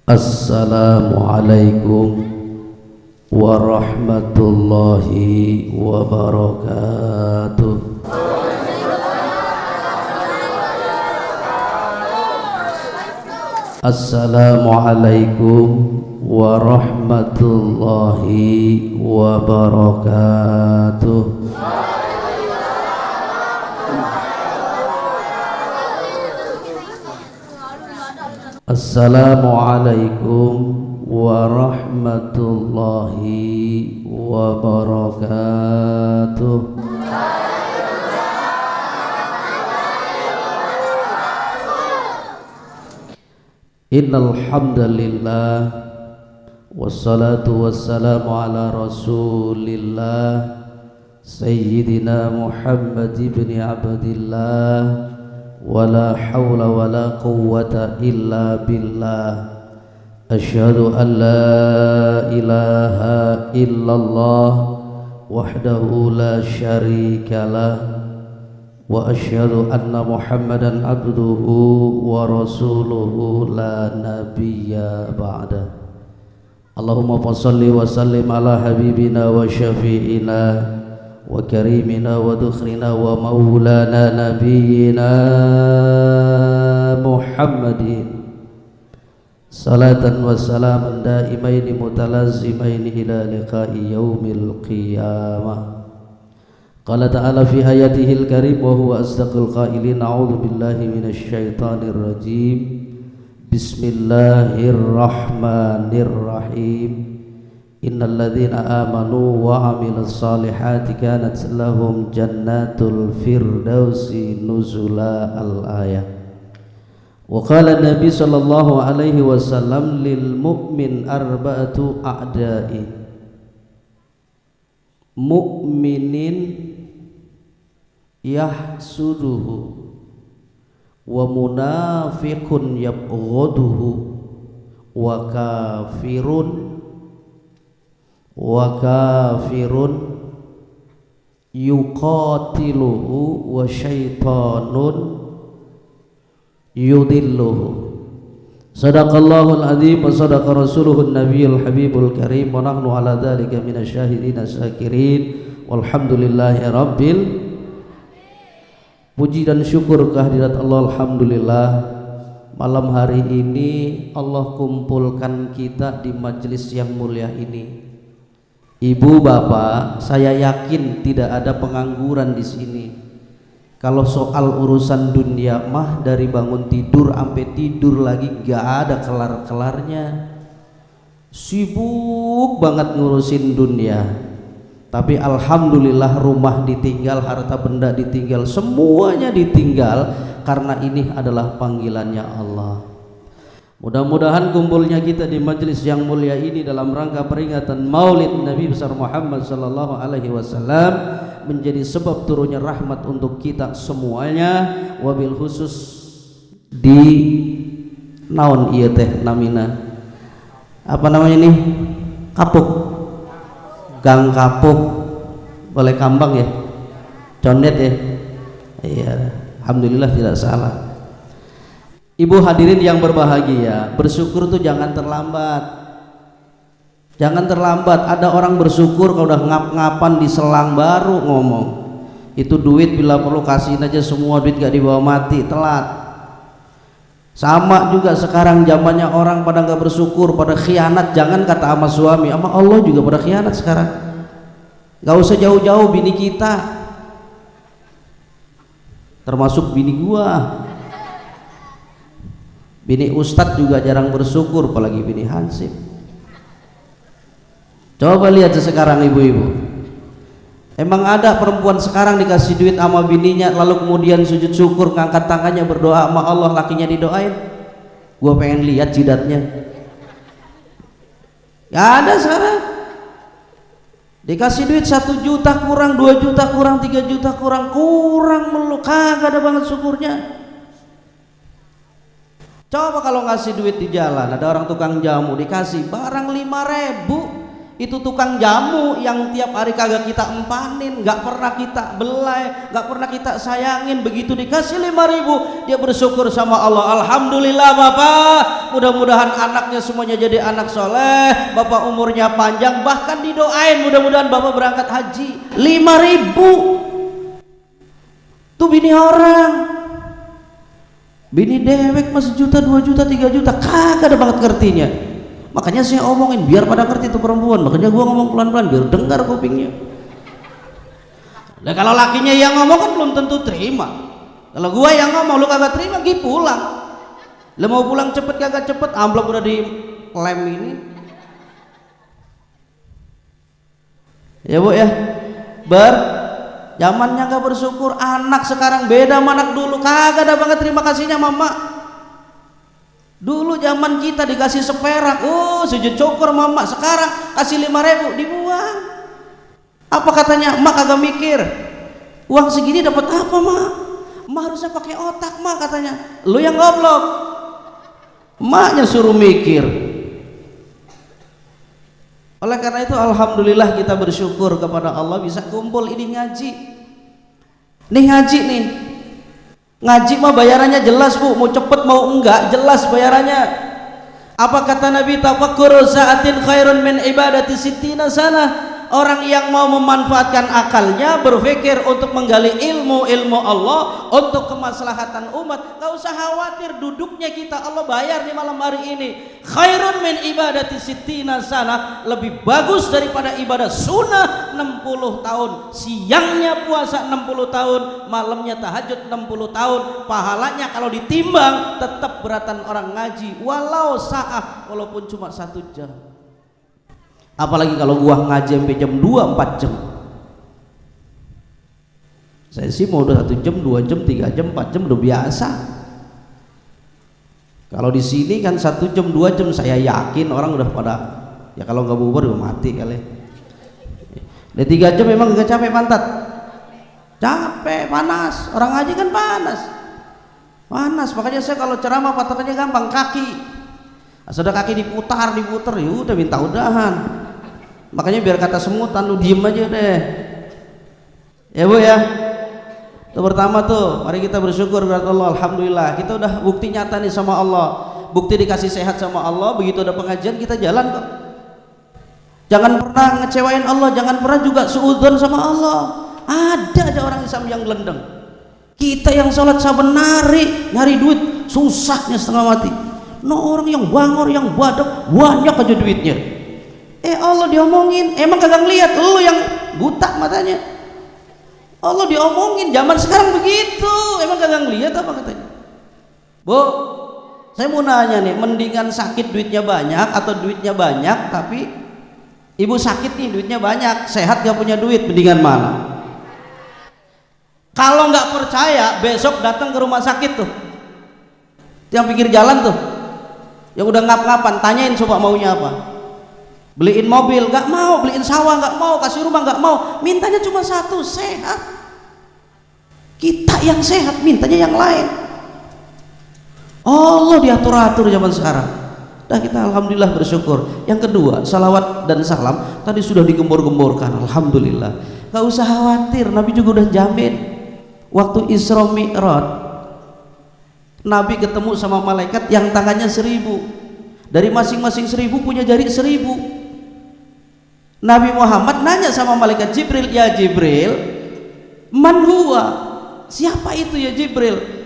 Assalamualaikum warahmatullahi wabarakatuh. Assalamualaikum warahmatullahi wabarakatuh. Assalamualaikum warahmatullahi wabarakatuh. Innal hamdalillah wassalatu wassalamu ala rasulillah sayyidina Muhammad ibn Abdillah wala hawla wala quwwata illa billah. Asyhadu an la ilaha illallah wahdahu la syarikalah wa asyhadu anna Muhammadan abduhu wa rasuluhu la nabiyya ba'da. Allahumma shalli wa sallim ala habibina wa syafi'ina wa karimina wa dukhrina wa maulana nabiyyina Muhammadin salatan wa salaman daimaini mutalazzimaini ila liqa'i yaumil qiyamah. Qala ta'ala fi ayatihil karim wa huwa asdaqul qailin. A'udzu billahi minasy syaithanir rajim. Bismillahirrahmanirrahim. Innal ladzina amanu wa 'amilus solihati kanat lahum jannatul firdausi nuzula. Al-ayah. Wa qala Nabi sallallahu alaihi wasallam lil mu'min arba'atu a'da'in. Mu'minin yahsuduhu wa munafiqun yabghaduhu wa kafirun yuqatiluhu wa syaitanun yudilluhu. Sadaqallahul azim wa sadaqa rasuluhun nabiyul habibul karim wa nahnu ala dhalika minasyahidina syakirin walhamdulillahi rabbil. Puji dan syukur kehadirat Allah. Alhamdulillah, malam hari ini Allah kumpulkan kita di majelis yang mulia ini. Ibu bapak, saya yakin tidak ada pengangguran di sini. Kalau soal urusan dunia mah dari bangun tidur sampai tidur lagi gak ada kelar-kelarnya. Sibuk banget ngurusin dunia. Tapi alhamdulillah rumah ditinggal, harta benda ditinggal, semuanya ditinggal karena ini adalah panggilannya Allah. Mudah-mudahan kumpulnya kita di majelis yang mulia ini dalam rangka peringatan Maulid Nabi besar Muhammad sallallahu alaihi wasallam menjadi sebab turunnya rahmat untuk kita semuanya, wabil khusus di naon ieu teh namina. Apa namanya nih? Kapuk. Gang Kapuk. Boleh kambang ya? Condet ya? Iya, alhamdulillah tidak salah. Ibu hadirin yang berbahagia, bersyukur tuh jangan terlambat. Jangan terlambat. Ada orang bersyukur kalau udah ngap-ngapan di selang baru ngomong. Itu duit bila perlu kasihin aja semua, duit gak dibawa mati, telat. Sama juga sekarang zamannya orang pada gak bersyukur, pada khianat. Jangan kata sama suami, sama Allah juga pada khianat sekarang. Gak usah jauh-jauh bini kita, termasuk bini gua. Bini ustadz juga jarang bersyukur, apalagi bini hansip. Coba lihat sekarang ibu-ibu. Emang ada perempuan sekarang dikasih duit sama bininya lalu kemudian sujud syukur, ngangkat tangannya berdoa sama Allah, lakinya didoain? Gua pengen lihat jidatnya. Gak ada sekarang. Dikasih duit 1 juta kurang, 2 juta kurang, 3 juta kurang melulu, kagak ada banget syukurnya. Coba kalau ngasih duit di jalan, ada orang tukang jamu dikasih barang 5.000, Itu tukang jamu yang tiap hari kagak kita empanin, nggak pernah kita belai, nggak pernah kita sayangin. Begitu dikasih 5.000, dia bersyukur sama Allah. Alhamdulillah Bapak, mudah-mudahan anaknya semuanya jadi anak soleh, Bapak umurnya panjang, bahkan didoain mudah-mudahan Bapak berangkat haji. 5.000 tuh bini orang, bini dewek mas 1 juta, 2 juta, 3 juta, kagak ada banget ngertinya. Makanya saya omongin biar pada ngerti itu perempuan, makanya gua ngomong pelan-pelan biar dengar kupingnya. Nah kalau lakinya yang ngomong kan belum tentu terima. Kalau gua yang ngomong lu kagak terima, gi pulang. Lu mau pulang cepet kagak cepet, amplop udah di lem ini. Ya Bu ya, zamannya gak bersyukur. Anak sekarang beda sama anak dulu, kagak ada banget terima kasihnya mama. Dulu zaman kita dikasih seperak, oh sujud syukur mama. Sekarang kasih 5.000 dibuang. Apa katanya? Mak kagak mikir, uang segini dapat apa mak? Mak harusnya pakai otak mak katanya. Lu yang goblok, maknya suruh mikir. Oleh karena itu alhamdulillah kita bersyukur kepada Allah bisa kumpul ini ngaji. Nih ngaji nih, ngaji mah bayarannya jelas Bu, mau cepet mau enggak jelas bayarannya. Apa kata Nabi, tafakkuru sa'atin khairun min ibadati sittina sana. Orang yang mau memanfaatkan akalnya, berpikir untuk menggali ilmu Allah untuk kemaslahatan umat, gak usah khawatir duduknya kita Allah bayar di malam hari ini. Khairun min ibadati sittina sana, lebih bagus daripada ibadah sunnah 60 tahun. Siangnya puasa 60 tahun, malamnya tahajud 60 tahun. Pahalanya kalau ditimbang tetap beratan orang ngaji walau sa'ah, walaupun cuma 1 jam. Apalagi kalau gua ngaji sampai jam 2-4 jam. Saya sih mau udah 1 jam, 2 jam, 3 jam, 4 jam udah biasa. Kalau di sini kan 1 jam, 2 jam saya yakin orang udah pada, ya kalau nggak bubur udah mati kali. Di 3 jam memang nggak capek pantat? Capek, panas. Orang ngaji kan panas. Panas, makanya saya kalau ceramah patokannya gampang, kaki. Sudah kaki diputar, ya udah minta udahan. Makanya biar kata semutan lu diem aja deh. Ya Bu ya. Itu pertama tuh, mari kita bersyukur kepada Allah. Alhamdulillah kita udah bukti nyata nih sama Allah, bukti dikasih sehat sama Allah. Begitu ada pengajian kita jalan kok. Jangan pernah ngecewain Allah, jangan pernah juga suudzon sama Allah. Ada aja orang Islam yang gelendeng. Kita yang sholat saben nyari duit susahnya setengah mati. No orang yang bangor, yang badak banyak aja duitnya. Allah diomongin, emang kagak ngeliat, lu yang buta matanya. Allah diomongin, zaman sekarang begitu, emang kagak ngeliat apa katanya. Bu, saya mau nanya nih, mendingan sakit duitnya banyak atau duitnya banyak tapi ibu sakit nih duitnya banyak, sehat gak punya duit, mendingan mana? Kalau nggak percaya besok datang ke rumah sakit tuh yang pinggir jalan tuh, yang udah ngap-ngapan, tanyain coba maunya apa. Beliin mobil nggak mau, beliin sawah nggak mau, kasih rumah nggak mau, mintanya cuma 1, sehat. Kita yang sehat mintanya yang lain. Allah diatur-atur zaman sekarang. Dah kita alhamdulillah bersyukur. Yang kedua, salawat dan salam tadi sudah digembor-gemborkan, alhamdulillah. Gak usah khawatir, Nabi juga udah jamin. Waktu Isra Mi'raj, Nabi ketemu sama malaikat yang tangannya 1000. Dari masing-masing 1000 punya jari 1000. Nabi Muhammad nanya sama malaikat Jibril, ya Jibril, man huwa? Siapa itu ya Jibril?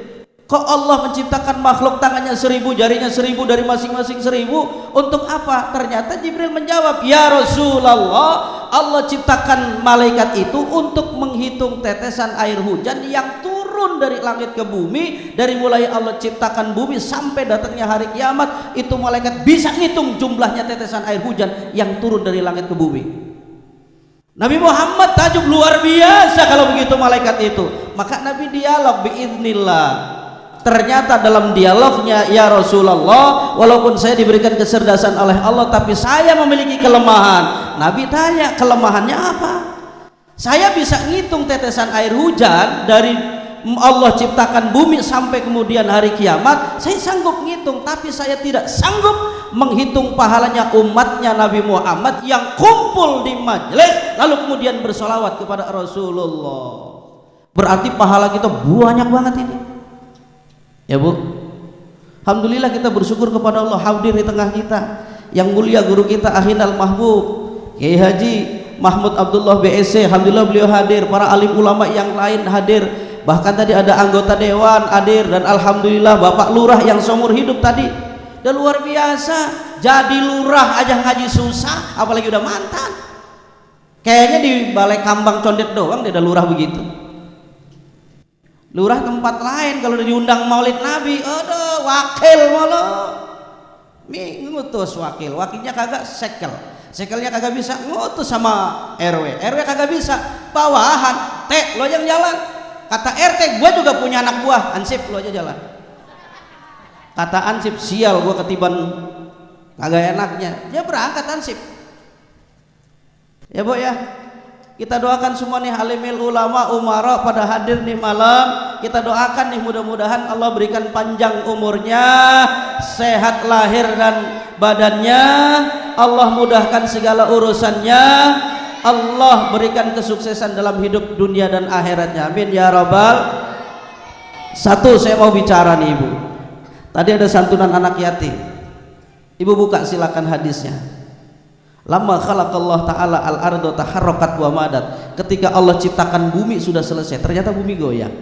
Kok Allah menciptakan makhluk tangannya 1000, jarinya 1000 dari masing-masing 1000? Untuk apa? Ternyata Jibril menjawab, ya Rasulullah, Allah ciptakan malaikat itu untuk menghitung tetesan air hujan yang turun dari langit ke bumi. Dari mulai Allah ciptakan bumi sampai datangnya hari kiamat, itu malaikat bisa ngitung jumlahnya tetesan air hujan yang turun dari langit ke bumi. Nabi Muhammad tajuk luar biasa kalau begitu malaikat itu. Maka Nabi dialog biiznillah. Ternyata dalam dialognya, ya Rasulullah, walaupun saya diberikan kecerdasan oleh Allah tapi saya memiliki kelemahan. Nabi tanya, kelemahannya apa? Saya bisa ngitung tetesan air hujan dari Allah ciptakan bumi sampai kemudian hari kiamat, saya sanggup ngitung, tapi saya tidak sanggup menghitung pahalanya umatnya Nabi Muhammad yang kumpul di majelis lalu kemudian bersolawat kepada Rasulullah. Berarti pahala kita banyak banget ini, ya Bu. Alhamdulillah kita bersyukur kepada Allah hadir di tengah kita. Yang mulia guru kita Ahinal Mahbub Kiai Haji Mahmud Abdullah BSC, alhamdulillah beliau hadir, para alim ulama yang lain hadir, bahkan tadi ada anggota dewan hadir, dan alhamdulillah Bapak Lurah yang seumur hidup tadi. Dan luar biasa, jadi lurah aja ngaji susah, apalagi udah mantan. Kayaknya di Balai Kambang Condet doang dia ada lurah begitu. Lurah tempat lain kalau udah diundang Maulid Nabi, aduh wakil malah ngutus wakil, wakilnya kagak sekelnya kagak bisa ngutus sama RW kagak bisa, bawahan teh lo yang jalan, kata RT gue juga punya anak buah, ansip lo aja jalan, kata ansip sial gue ketiban kagak enaknya, dia berangkat ansip. Ya Bu ya, kita doakan semua nih alimil ulama umara pada hadir nih malam, kita doakan nih mudah-mudahan Allah berikan panjang umurnya, sehat lahir dan badannya, Allah mudahkan segala urusannya, Allah berikan kesuksesan dalam hidup dunia dan akhiratnya, amin ya rabbal. Satu, saya mau bicara nih Ibu, tadi ada santunan anak yatim, Ibu buka silakan hadisnya. Lama khalaqallah ta'ala al-ardo taharrokat wa madat, ketika Allah ciptakan bumi sudah selesai, ternyata bumi goyang.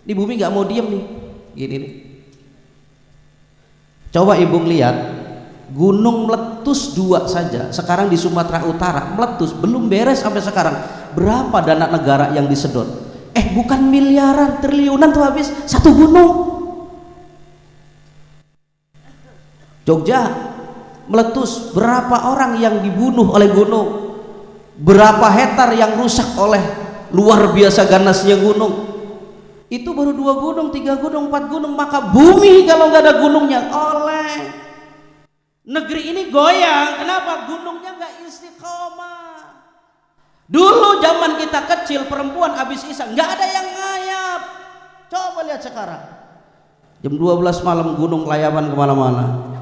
Ini bumi gak mau diem nih, gini nih. Coba Ibu lihat, gunung meletus 2 saja sekarang di Sumatera Utara, meletus, belum beres sampai sekarang. Berapa dana negara yang disedot? Bukan miliaran, triliunan tuh habis satu gunung. Jogja meletus, berapa orang yang dibunuh oleh gunung, berapa hektar yang rusak oleh luar biasa ganasnya gunung. Itu baru 2 gunung, 3 gunung, 4 gunung, maka bumi kalau nggak ada gunungnya oleh. Negeri ini goyang, kenapa? Gunungnya nggak istiqomah. Dulu zaman kita kecil perempuan habis isya nggak ada yang ngayap. Coba lihat sekarang, jam 12 malam gunung layaban kemana-mana.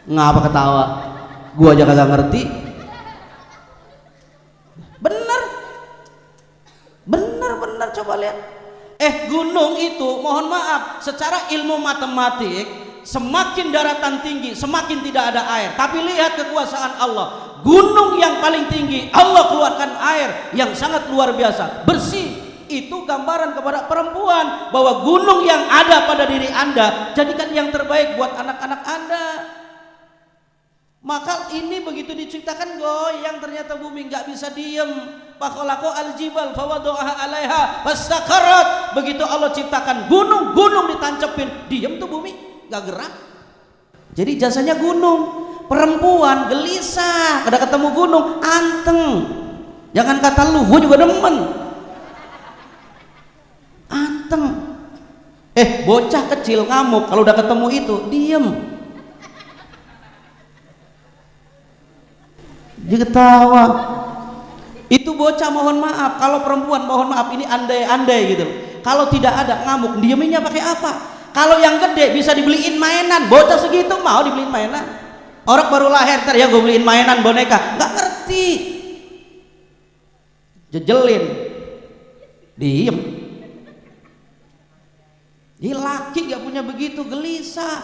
Ngapa ketawa? Gua aja kagak ngerti. Bener coba lihat. Gunung itu mohon maaf, secara ilmu matematik semakin daratan tinggi semakin tidak ada air. Tapi lihat kekuasaan Allah, gunung yang paling tinggi Allah keluarkan air yang sangat luar biasa, bersih. Itu gambaran kepada perempuan bahwa gunung yang ada pada diri Anda jadikan yang terbaik buat anak-anak Anda. Maka ini begitu diciptakan goyang, ternyata bumi nggak bisa diem. Pakholako aljibal fawadoha alaiha fastaqarrat. Begitu Allah ciptakan gunung ditancepin, diem tuh bumi, nggak gerak. Jadi jasanya gunung. Perempuan gelisah, ada ketemu gunung anteng. Jangan kata lu, gue juga demen. Anteng. Bocah kecil ngamuk, kalau udah ketemu itu diem. Dia ketawa. Itu bocah mohon maaf, kalau perempuan mohon maaf ini andai-andai gitu. Kalau tidak ada ngamuk, dieminnya pakai apa? Kalau yang gede bisa dibeliin mainan, bocah segitu mau dibeliin mainan. Orang baru lahir ntar ya gue beliin mainan boneka, nggak ngerti. Jejelin, diem. Ini laki nggak punya begitu, gelisah,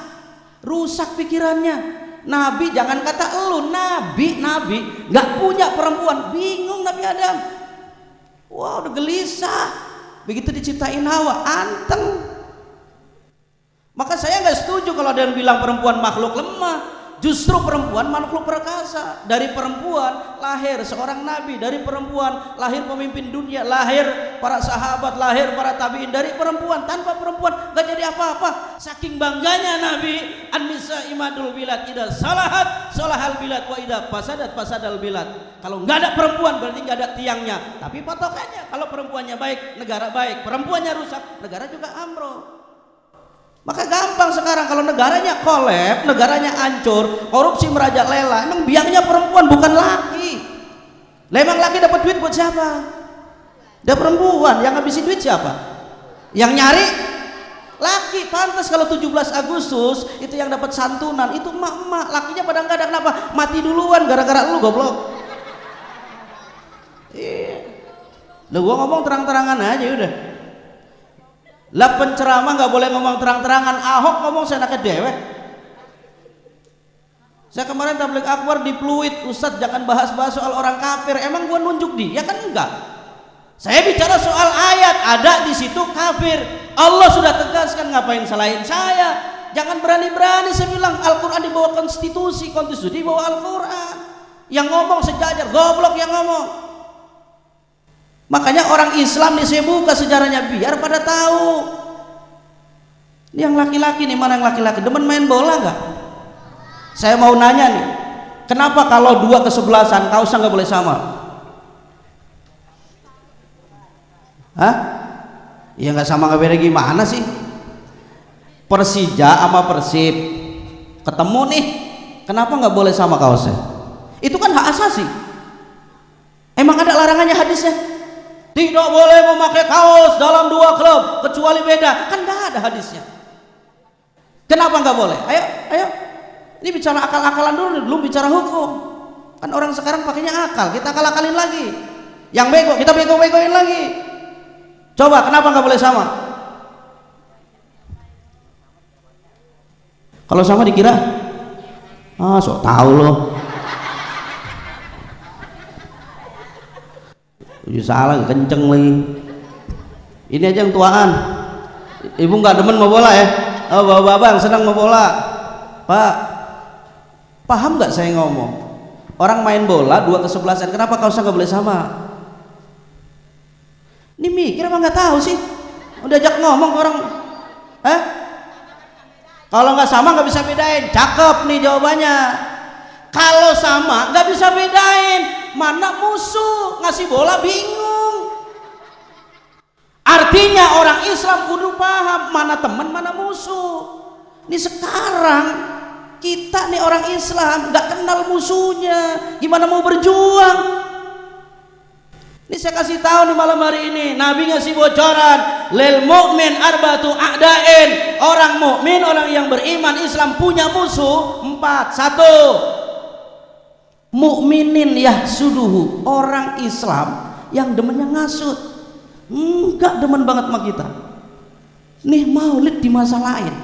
rusak pikirannya. Nabi jangan kata elu, nabi nggak punya perempuan, bingung Nabi Adam. Wah udah gelisah, begitu diciptain Hawa anteng. Maka saya nggak setuju kalau ada yang bilang perempuan makhluk lemah. Justru perempuan makhluk perkasa. Dari perempuan lahir seorang nabi, dari perempuan lahir pemimpin dunia, lahir para sahabat, lahir para tabiin. Dari perempuan, tanpa perempuan gak jadi apa-apa. Saking bangganya Nabi, an-nisa imadul bilad, idza salahat salahal bilad wa idza fasadat fasadal bilad. Kalau nggak ada perempuan berarti nggak ada tiangnya. Tapi patokannya kalau perempuannya baik, negara baik. Perempuannya rusak, negara juga ambrol. Maka gampang sekarang kalau negaranya kolab, negaranya hancur, korupsi merajalela, emang biangnya perempuan bukan laki. Emang laki dapat duit buat siapa? Dia perempuan, yang ngabisin duit siapa? Yang nyari laki. Pantas kalau 17 Agustus itu yang dapat santunan itu emak-emak, lakinya pada enggak ada. Kenapa? Mati duluan gara-gara lu goblok. Lah gua ngomong terang-terangan aja udah. Lah penceramah nggak boleh ngomong terang-terangan. Ahok ngomong seenaknya dewek. Saya kemarin tabligh akbar di Pluit, Ustadz jangan bahas-bahas soal orang kafir. Emang gua nunjuk dia kan enggak. Saya bicara soal ayat, ada di situ kafir. Allah sudah tegaskan, ngapain salahin saya? Jangan berani-berani saya bilang Al-Quran di bawah konstitusi, konstitusi di bawah Al-Quran. Yang ngomong sejajar, goblok yang ngomong. Makanya orang Islam nih saya buka sejarahnya biar pada tahu. Ini yang laki-laki nih, mana yang laki-laki? Demen main bola nggak? Saya mau nanya nih, kenapa kalau dua kesebelasan kaosnya nggak boleh sama? Hah? Ya nggak sama, nggak beda gimana sih? Persija sama Persib ketemu nih, kenapa nggak boleh sama kaosnya? Itu kan hak asasi. Emang ada larangannya hadisnya? Tidak boleh memakai kaos dalam dua klub kecuali beda, kan nggak ada hadisnya. Kenapa nggak boleh? Ayo, ini bicara akal-akalan dulu, belum bicara hukum. Kan orang sekarang pakainya akal, kita akal-akalin lagi. Yang bego kita bego-begoin lagi. Coba kenapa nggak boleh sama? Kalau sama dikira, sok tahu loh. Salah kenceng lagi. Ini aja yang tuaan. Ibu nggak demen mau bola ya? Oh bapak senang mau bola. Pak, paham nggak saya ngomong? Orang main bola dua kesebelasan, kenapa kaosnya nggak boleh sama? Ini mikir apa nggak tahu sih? Udah ajak ngomong ke orang, kalau nggak sama nggak bisa bedain. Cakep nih jawabannya. Kalau sama nggak bisa bedain. Mana musuh, ngasih bola bingung. Artinya orang Islam kudu paham mana teman mana musuh. Ini sekarang kita nih orang Islam nggak kenal musuhnya, gimana mau berjuang? Ini saya kasih tahu nih malam hari ini, Nabi ngasih bocoran, lil mu'min arba'atu a'dain. Orang mukmin, orang yang beriman Islam punya musuh 4. 1, mukminin yahsuduhu, orang Islam yang demennya ngasut, enggak demen banget sama kita. Nih maulid di masa lain.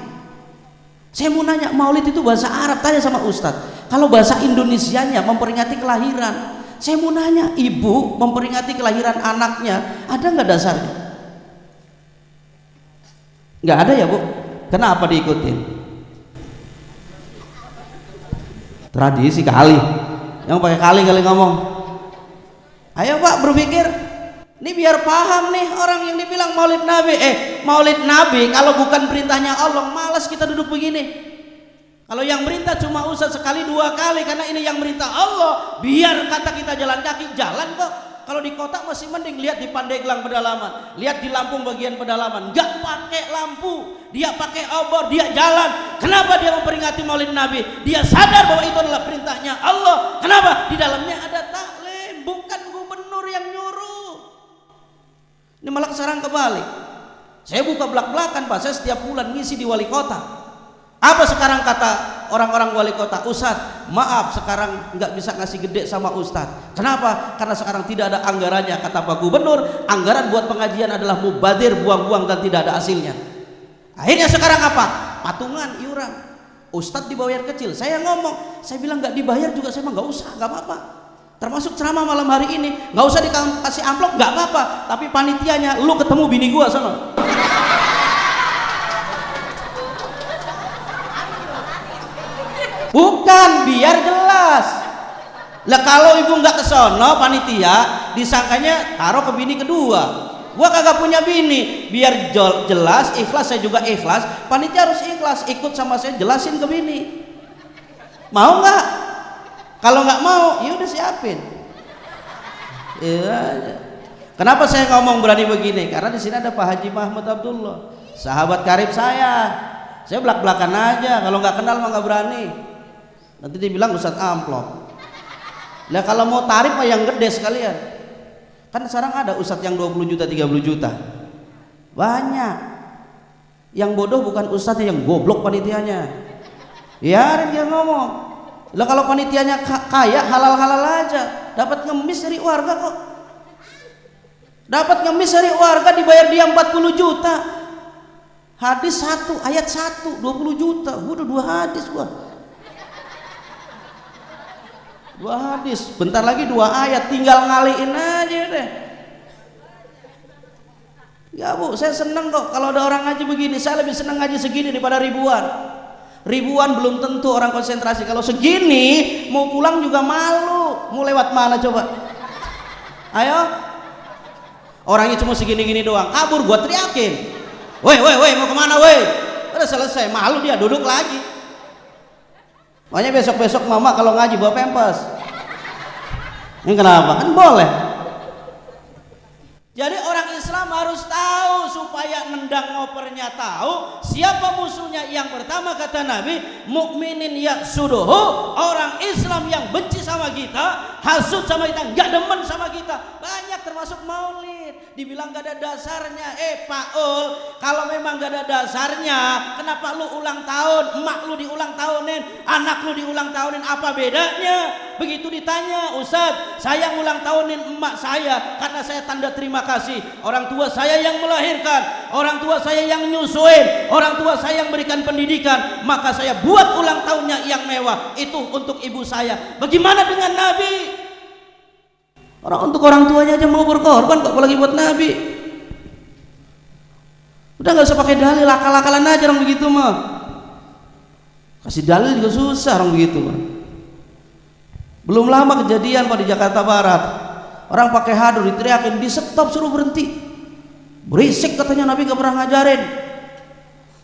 Saya mau nanya, maulid itu bahasa Arab, tanya sama Ustadz. Kalau bahasa Indonesianya memperingati kelahiran, saya mau nanya, ibu memperingati kelahiran anaknya, ada nggak dasarnya? Nggak ada ya Bu? Kenapa diikutin? Tradisi kali. Yang pakai kali ngomong. Ayo Pak berpikir. Ini biar paham nih orang yang dibilang maulid Nabi. Maulid Nabi kalau bukan perintahnya Allah, malas kita duduk begini. Kalau yang merintah cuma Ustaz sekali 2 kali, karena ini yang merintah Allah. Biar kata kita jalan kaki, jalan kok. Kalau di kota masih mending, lihat di Pandeglang pedalaman, lihat di Lampung bagian pedalaman, nggak pakai lampu, dia pakai obor, dia jalan. Kenapa dia memperingati maulid Nabi? Dia sadar bahwa itu adalah perintahnya Allah. Kenapa? Di dalamnya ada taklim, bukan gubernur yang nyuruh. Ini malah sekarang kebalik. Saya buka belak-belakan Pak, saya setiap bulan ngisi di wali kota. Apa sekarang kata orang-orang wali kota? Ustadz, maaf sekarang nggak bisa ngasih gede sama Ustadz. Kenapa? Karena sekarang tidak ada anggarannya. Kata Pak Gubernur, anggaran buat pengajian adalah mubadir, buang-buang dan tidak ada hasilnya. Akhirnya sekarang apa? Patungan, iuran. Ustadz dibayar kecil. Saya ngomong, saya bilang nggak dibayar juga saya mah nggak usah, nggak apa-apa. Termasuk ceramah malam hari ini, nggak usah dikasih amplop, nggak apa-apa. Tapi panitianya, lu ketemu bini gua sana. Bukan, biar jelas. Lah kalau ibu nggak kesono panitia, disangkanya taruh ke bini kedua. Gua kagak punya bini, biar jelas, ikhlas, saya juga ikhlas. Panitia harus ikhlas, ikut sama saya jelasin ke bini. Mau nggak? Kalau nggak mau, ya udah siapin. Ya. Kenapa saya ngomong berani begini? Karena di sini ada Pak Haji Mahmud Abdullah, sahabat karib saya. Saya belak-belakan aja, kalau nggak kenal mah nggak berani. Nanti dibilang Ustadz amplop. Lah kalau mau tarif mah yang gede sekalian. Kan sekarang ada ustadz yang 20 juta 30 juta. Banyak. Yang bodoh bukan ustadznya, yang goblok panitianya. Biarin dia ngomong. Lah kalau panitianya kaya, halal-halal aja, dapat ngemis dari warga kok. Dapat ngemis dari warga, dibayar dia 40 juta. Hadis 1, ayat 1, 20 juta. Gua udah 2 hadis gua. 2 hadis, bentar lagi 2 ayat, tinggal ngaliin aja deh. Ya Bu, saya seneng kok kalau ada orang ngaji begini. Saya lebih seneng ngaji segini daripada ribuan. Ribuan belum tentu orang konsentrasi. Kalau segini mau pulang juga malu. Mau lewat mana coba? Ayo. Orangnya cuma segini-gini doang. Kabur gua teriakin. Woi, mau kemana woi? Udah selesai, malu dia, duduk lagi. Makanya besok-besok mama kalau ngaji bawa pempes. Ini kenapa? Kan boleh. Jadi orang Islam harus tahu supaya nendang ngopernya tahu siapa musuhnya. Yang pertama kata Nabi, mukminin yaksuduhu, orang Islam yang benci sama kita, hasud sama kita, nggak demen sama kita. Banyak termasuk maulid, dibilang gak ada dasarnya. Pak Ul, kalau memang gak ada dasarnya, kenapa lu ulang tahun, emak lu diulang tahunin, anak lu diulang tahunin, apa bedanya? Begitu ditanya, Ustadz, saya ulang tahunin emak saya karena saya tanda terima kasih. Orang tua saya yang melahirkan, orang tua saya yang nyusuin, orang tua saya yang berikan pendidikan, maka saya buat ulang tahunnya yang mewah. Itu untuk ibu saya. Bagaimana dengan Nabi? Orang untuk orang tuanya aja mau berkorban, kok apalagi buat Nabi. Udah nggak usah pakai dalil, akal-akalan aja orang begitu mah. Kasih dalil juga susah orang begitu mah. Belum lama kejadian Pak di Jakarta Barat, orang pakai hadur diteriakin, di stop suruh berhenti. Berisik katanya, Nabi gak pernah ngajarin.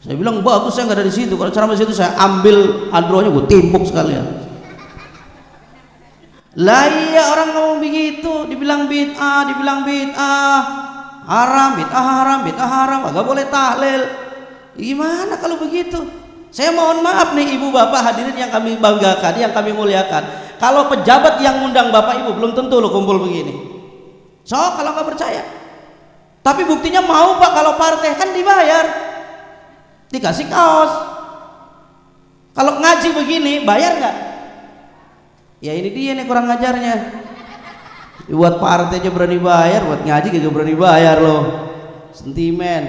Saya bilang bagus, saya nggak ada di situ. Kalau ceramah di situ saya ambil hadronya, gue timpuk sekalian. Lah iya, orang ngomong begitu, dibilang bid'ah, haram, bid'ah haram, agak boleh tahlil. Gimana kalau begitu? Saya mohon maaf nih ibu bapak hadirin yang kami banggakan, yang kami muliakan. Kalau pejabat yang ngundang bapak ibu belum tentu lo kumpul begini. So kalau nggak percaya, tapi buktinya mau Pak, kalau partai kan dibayar, dikasih kaos. Kalau ngaji begini bayar nggak? Ya ini dia nih kurang ngajarnya. Buat partai aja berani bayar, buat ngaji juga berani bayar loh. Sentimen.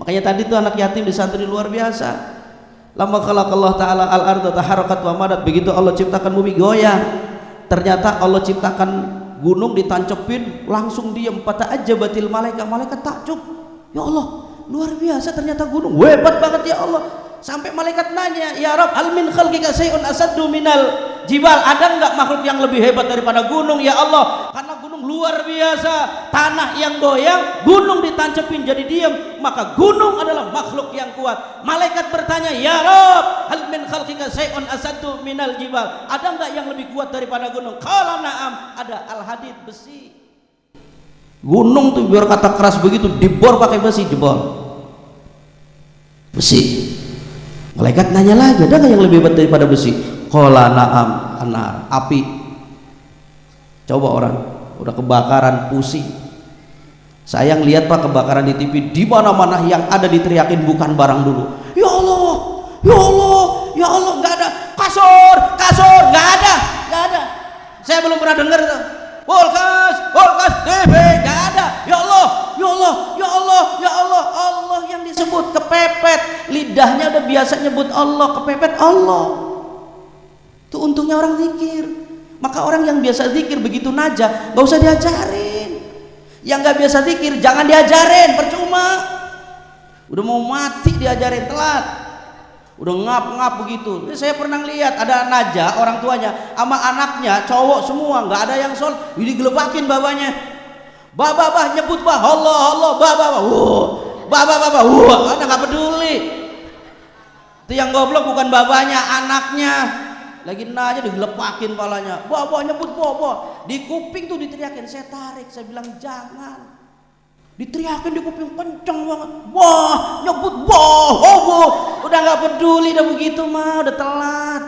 Makanya tadi tuh anak yatim disantuni luar biasa. Lama khalaqallahu ta'ala al-ardha taharakat wa madat, begitu Allah ciptakan bumi goyang. Ternyata Allah ciptakan gunung ditancepin langsung diam. Fata'ajjabatil malaikat, malaikat takjub. Ya Allah, luar biasa ternyata gunung. Hebat banget ya Allah. Sampai malaikat nanya, ya Rabb, hal min khalqika syai'un asaddu minal jibal, ada enggak makhluk yang lebih hebat daripada gunung ya Allah? Karena gunung luar biasa, tanah yang goyang, gunung ditancepin jadi diam, maka gunung adalah makhluk yang kuat. Malaikat bertanya, ya Rabb, hal min khalqika syai'un asaddu minal jibal, ada enggak yang lebih kuat daripada gunung? Qala na'am, ada, al-hadid, besi. Gunung tuh biar kata keras begitu dibor pakai besi, jebol besi. Malaikat nanya lagi, ada nggak yang lebih hebat daripada besi? Qala na'am, anar, api. Coba orang udah kebakaran pusing. Saya lihat Pak kebakaran di TV, di mana-mana yang ada diteriakin bukan barang dulu. Ya Allah, ya Allah, ya Allah, nggak ada kasur, nggak ada. Saya belum pernah dengar tuh. Kulkas, TV, nggak ada. Ya Allah, ya Allah, ya Allah, ya Allah, Allah yang disebut kepepet. Lidahnya udah biasa nyebut Allah, kepepet Allah. Itu untungnya orang zikir. Maka orang yang biasa zikir begitu najah, nggak usah diajarin. Yang nggak biasa zikir jangan diajarin, percuma. Udah mau mati diajarin telat. Udah ngap begitu. Ini saya pernah lihat ada najah orang tuanya sama anaknya cowok semua, nggak ada yang sol, digelepakin babanya. Bah nyebut bah Allah, bah, ada nggak peduli. Itu yang goblok bukan babanya, anaknya. Lagi najah digelepakin palanya. Bah nyebut bah. Di kuping tuh diteriakin, saya tarik, saya bilang jangan. Diteriakin di kuping kenceng banget. Wah, nyebut boh. Udah nggak peduli, udah begitu mah, udah telat.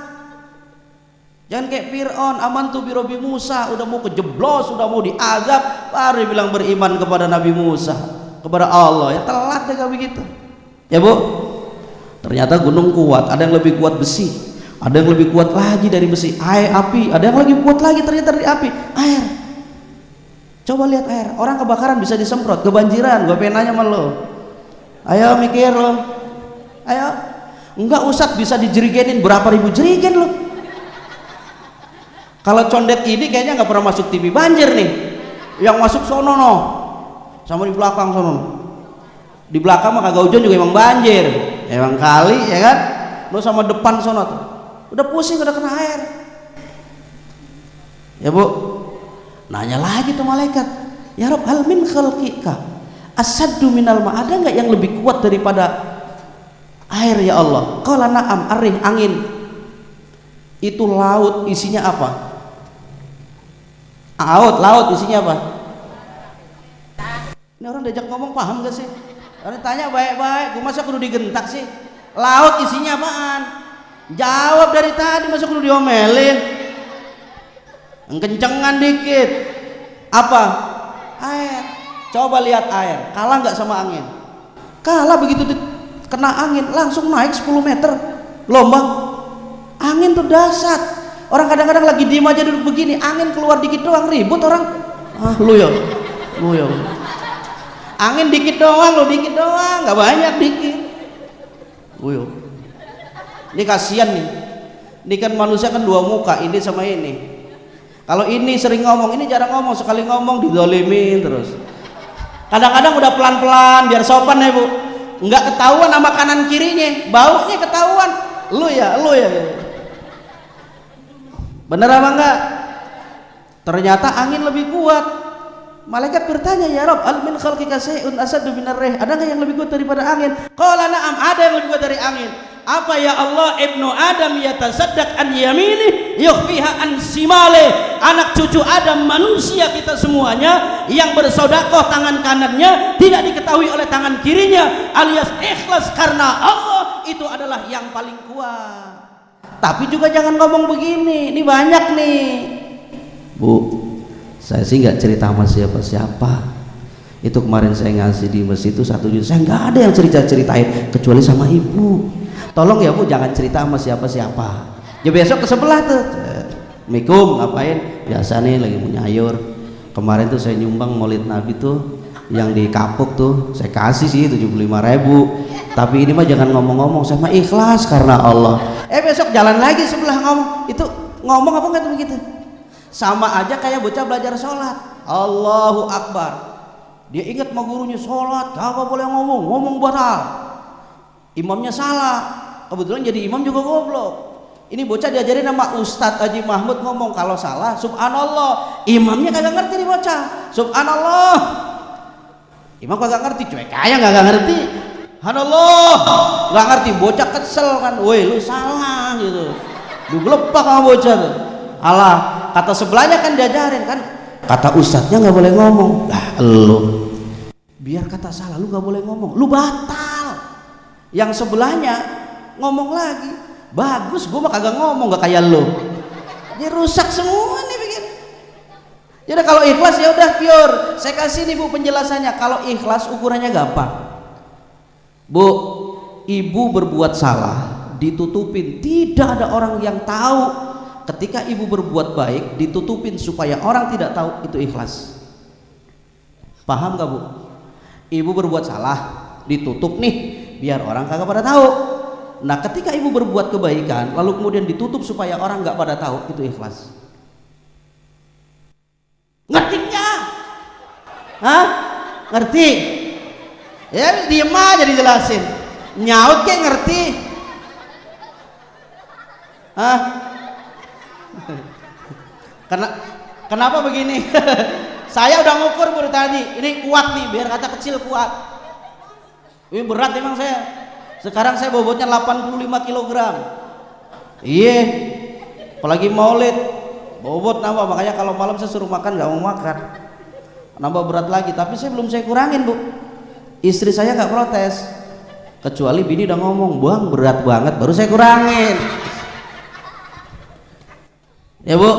Jangan kayak Fir'aun, amantu bi Rabbi Musa, udah mau kejeblos, udah mau diazab, baru bilang beriman kepada Nabi Musa, kepada Allah. Ya telat deh kayak begitu. Ya Bu, ternyata gunung kuat, ada yang lebih kuat besi, ada yang lebih kuat lagi dari besi, air, api, ada yang lebih kuat lagi ternyata dari api, air. Coba lihat air, orang kebakaran bisa disemprot, kebanjiran, gua pengen nanya sama lo. Ayo mikir lo, ayo. Enggak, Ustadz bisa dijerigenin berapa ribu jerigen lo. Kalau condet ini kayaknya nggak pernah masuk TV banjir nih, yang masuk sono no, sama di belakang sono. Di belakang mah kagak hujan juga emang banjir, emang kali ya kan. Lo sama depan sono tuh, udah pusing udah kena air. Ya Bu, nanya lagi tuh malaikat, ya Rob, hal min khalqika asaddu minal ma, ada nggak yang lebih kuat daripada air ya Allah? Qala na'am, arih, angin. Itu laut isinya apa? Laut isinya apa? Ini orang diajak ngomong paham gak sih? Orang tanya baik-baik, gue masa kudu digentak sih? Laut isinya apaan? Jawab dari tadi, masa kudu diomelin? Kencengan dikit. Apa? Air. Coba lihat air, kalah nggak sama angin? Kalah, begitu kena angin langsung naik 10 meter gelombang. Angin tuh dahsyat. Orang kadang-kadang lagi diem aja duduk begini, angin keluar dikit doang ribut orang. Lu ya. Angin dikit doang, lu dikit doang, nggak banyak, dikit. Lu. Ini kasihan nih. Ini kan manusia kan dua muka, ini sama ini. Kalau ini sering ngomong, ini jarang ngomong, sekali ngomong didolimin terus. Kadang-kadang udah pelan-pelan biar sopan ya Bu. Nggak ketahuan sama kanan kirinya, baunya ketahuan. Lu ya. Bener apa enggak? Ternyata angin lebih kuat. Malaikat bertanya, ya Rob, al min khalqika syai'un asaddu minar rih, ada nggak yang lebih kuat daripada angin? Qala na'am, ada yang lebih kuat dari angin. Apa ya Allah? Ibnu Adam yatasaddaq an yamini yukhfiha an simale. Anak cucu Adam, manusia kita semuanya, yang bersodakoh tangan kanannya tidak diketahui oleh tangan kirinya, alias ikhlas karena Allah, itu adalah yang paling kuat. Tapi juga jangan ngomong begini, ini banyak nih Bu, saya sih nggak cerita sama siapa-siapa. Itu kemarin saya ngasih di masjid itu 1 juta, saya nggak ada yang ceritain kecuali sama ibu. Tolong ya Bu, jangan cerita sama siapa-siapa. Ya besok ke sebelah tuh, Assalamualaikum, ngapain? Biasa nih lagi mau nyayur. Kemarin tuh saya nyumbang maulid Nabi tuh, yang di Kapuk tuh saya kasih sih 75.000. Tapi ini mah jangan ngomong-ngomong, saya mah ikhlas karena Allah. Besok jalan lagi sebelah ngomong, itu ngomong apa enggak tuh begitu? Sama aja kayak bocah belajar sholat, Allahu Akbar, dia ingat sama gurunya, sholat kagak boleh ngomong batal, imamnya salah, kebetulan jadi imam juga goblok. Ini bocah diajarin sama Ustadz Haji Mahmud ngomong, kalau salah subhanallah, imamnya kagak ngerti nih bocah, subhanallah, imam kagak ngerti, cuek kayak kagak ngerti, subhanallah, nggak ngerti, bocah kesel kan, woi lu salah gitu, digelepak sama bocah tuh. Alah, kata sebelahnya kan diajarin kan, kata ustadznya nggak boleh ngomong. Lu biar kata salah, lu nggak boleh ngomong, lu batal. Yang sebelahnya ngomong lagi, bagus, gua mah kagak ngomong, nggak kayak lu. Dia rusak semua nih bikin. Jadi kalau ikhlas ya udah pure. Saya kasih nih Bu penjelasannya. Kalau ikhlas ukurannya gampang. Bu, ibu berbuat salah ditutupin, tidak ada orang yang tahu. Ketika ibu berbuat baik ditutupin supaya orang tidak tahu, itu ikhlas. Paham gak Bu? Ibu berbuat salah ditutup nih biar orang kagak pada tahu. Nah ketika ibu berbuat kebaikan lalu kemudian ditutup supaya orang gak pada tahu, itu ikhlas. Ngerti nggak? Hah? Ngerti? Ya diem aja dijelasin, nyaut kayak ngerti. Hah? Kenapa begini? Saya udah ngukur baru tadi, ini kuat nih, biar kata kecil kuat. Ini berat emang saya. Sekarang saya bobotnya 85 kg. Iya, apalagi maulid, bobot nambah. Makanya kalau malam saya suruh makan nggak mau makan, nambah berat lagi. Tapi saya belum saya kurangin Bu. Istri saya nggak protes, kecuali bini udah ngomong, Bang berat banget, baru saya kurangin. Ya Bu,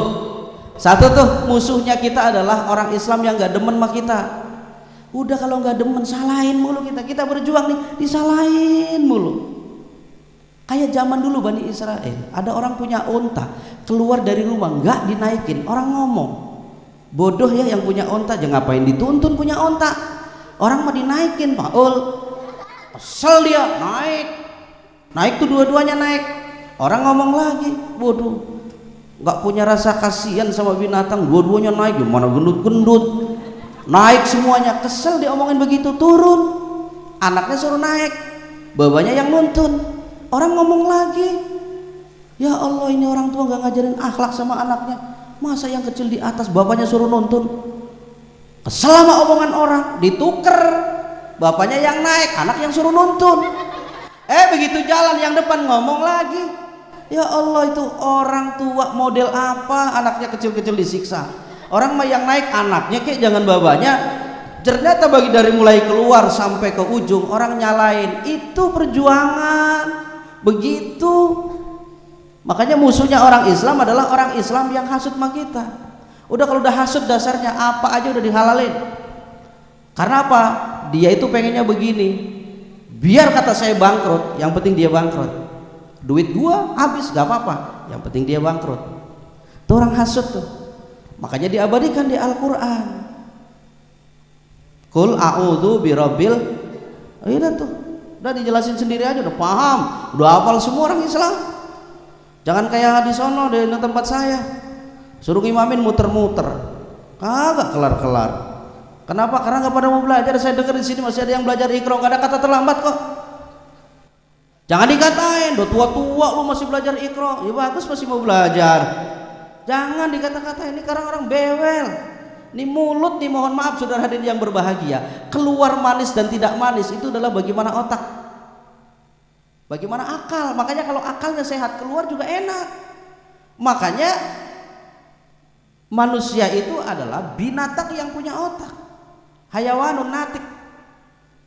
satu tuh musuhnya kita adalah orang Islam yang nggak demen sama kita. Udah kalau nggak demen salahin mulu kita berjuang nih disalahin mulu. Kayak zaman dulu Bani Israel, ada orang punya unta keluar dari rumah nggak dinaikin, orang ngomong bodoh ya yang punya unta, jangan ngapain dituntun punya unta, orang mau dinaikin Paul, kesel dia naik tuh dua-duanya naik, orang ngomong lagi bodoh. Nggak punya rasa kasihan sama binatang, dua-duanya naik, gimana gendut-gendut naik semuanya, kesel diomongin begitu, turun, anaknya suruh naik, bapaknya yang nuntun, orang ngomong lagi, ya Allah ini orang tua nggak ngajarin akhlak sama anaknya, masa yang kecil di atas bapaknya suruh nuntun, kesel sama omongan orang, dituker, bapaknya yang naik, anak yang suruh nuntun, begitu jalan yang depan ngomong lagi. Ya Allah itu orang tua model apa anaknya kecil-kecil disiksa, orang mah yang naik anaknya kayak jangan bapaknya. Ternyata bagi dari mulai keluar sampai ke ujung orang nyalain, itu perjuangan begitu. Makanya musuhnya orang Islam adalah orang Islam yang hasut sama kita. Udah kalau udah hasut dasarnya apa aja udah dihalalin. Karena apa? Dia itu pengennya begini, biar kata saya bangkrut, yang penting dia bangkrut. Duit gua habis gak apa-apa, yang penting dia bangkrut. Itu orang hasut tuh. Makanya diabadikan di Al-Quran, Qul a'udzu birabbil, tuh udah dijelasin sendiri aja, udah paham, udah hafal semua orang Islam. Jangan kayak di sono di tempat saya, suruh ngimamin muter-muter, kagak kelar-kelar. Kenapa? Karena nggak pada mau belajar. Saya dengar di sini masih ada yang belajar Iqra, nggak ada kata terlambat kok. Jangan dikatain, udah tua-tua lu masih belajar Iqra. Ya bagus masih mau belajar. Jangan dikata-katain, ini karena orang bewel. Ini mulut nih, mohon maaf saudara hadirin yang berbahagia, keluar manis dan tidak manis itu adalah bagaimana otak, bagaimana akal. Makanya kalau akalnya sehat keluar juga enak. Makanya manusia itu adalah binatang yang punya otak, hayawanun natik.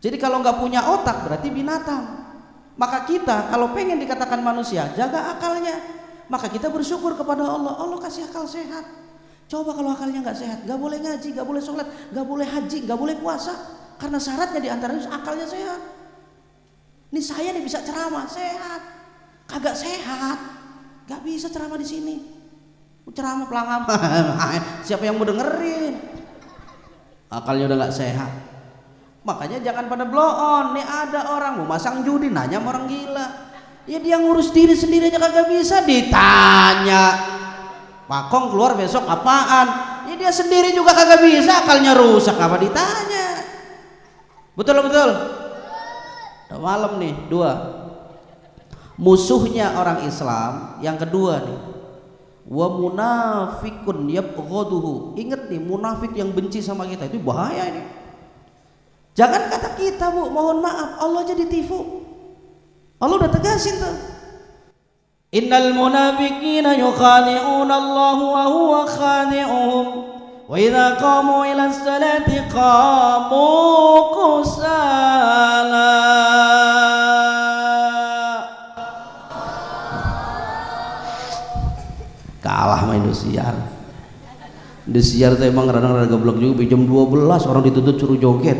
Jadi kalau nggak punya otak berarti binatang. Maka kita kalau pengen dikatakan manusia, jaga akalnya. Maka kita bersyukur kepada Allah, Allah kasih akal sehat. Coba kalau akalnya nggak sehat, nggak boleh ngaji, nggak boleh sholat, nggak boleh haji, nggak boleh puasa, karena syaratnya diantaranya akalnya sehat. Ini saya nih bisa ceramah sehat, kagak sehat, nggak bisa ceramah di sini. Ceramah pelanggaman, siapa yang mau dengerin? Akalnya udah nggak sehat. Makanya jangan pada blow on. Nih ada orang mau masang judi, nanya sama orang gila. Ya dia ngurus diri sendiri aja kagak bisa, ditanya Pakong keluar besok apaan? Ya dia sendiri juga kagak bisa, akalnya rusak, apa ditanya? Betul? Udah malam nih. Dua musuhnya orang Islam yang kedua nih, wa munafikun yabghaduhu. Ingat nih, munafik yang benci sama kita itu bahaya ini. Jangan kata kita Bu, mohon maaf, Allah jadi tifu. Allah udah tegasin tuh, innal munafiqina yukhadi'una Allah wa huwa khadi'uhum wa idza qamu ila salati qamu kusala. Kalah sama Indosiar. Indosiar itu emang kadang-kadang goblok juga. Jam 12 orang dituntut suruh joget.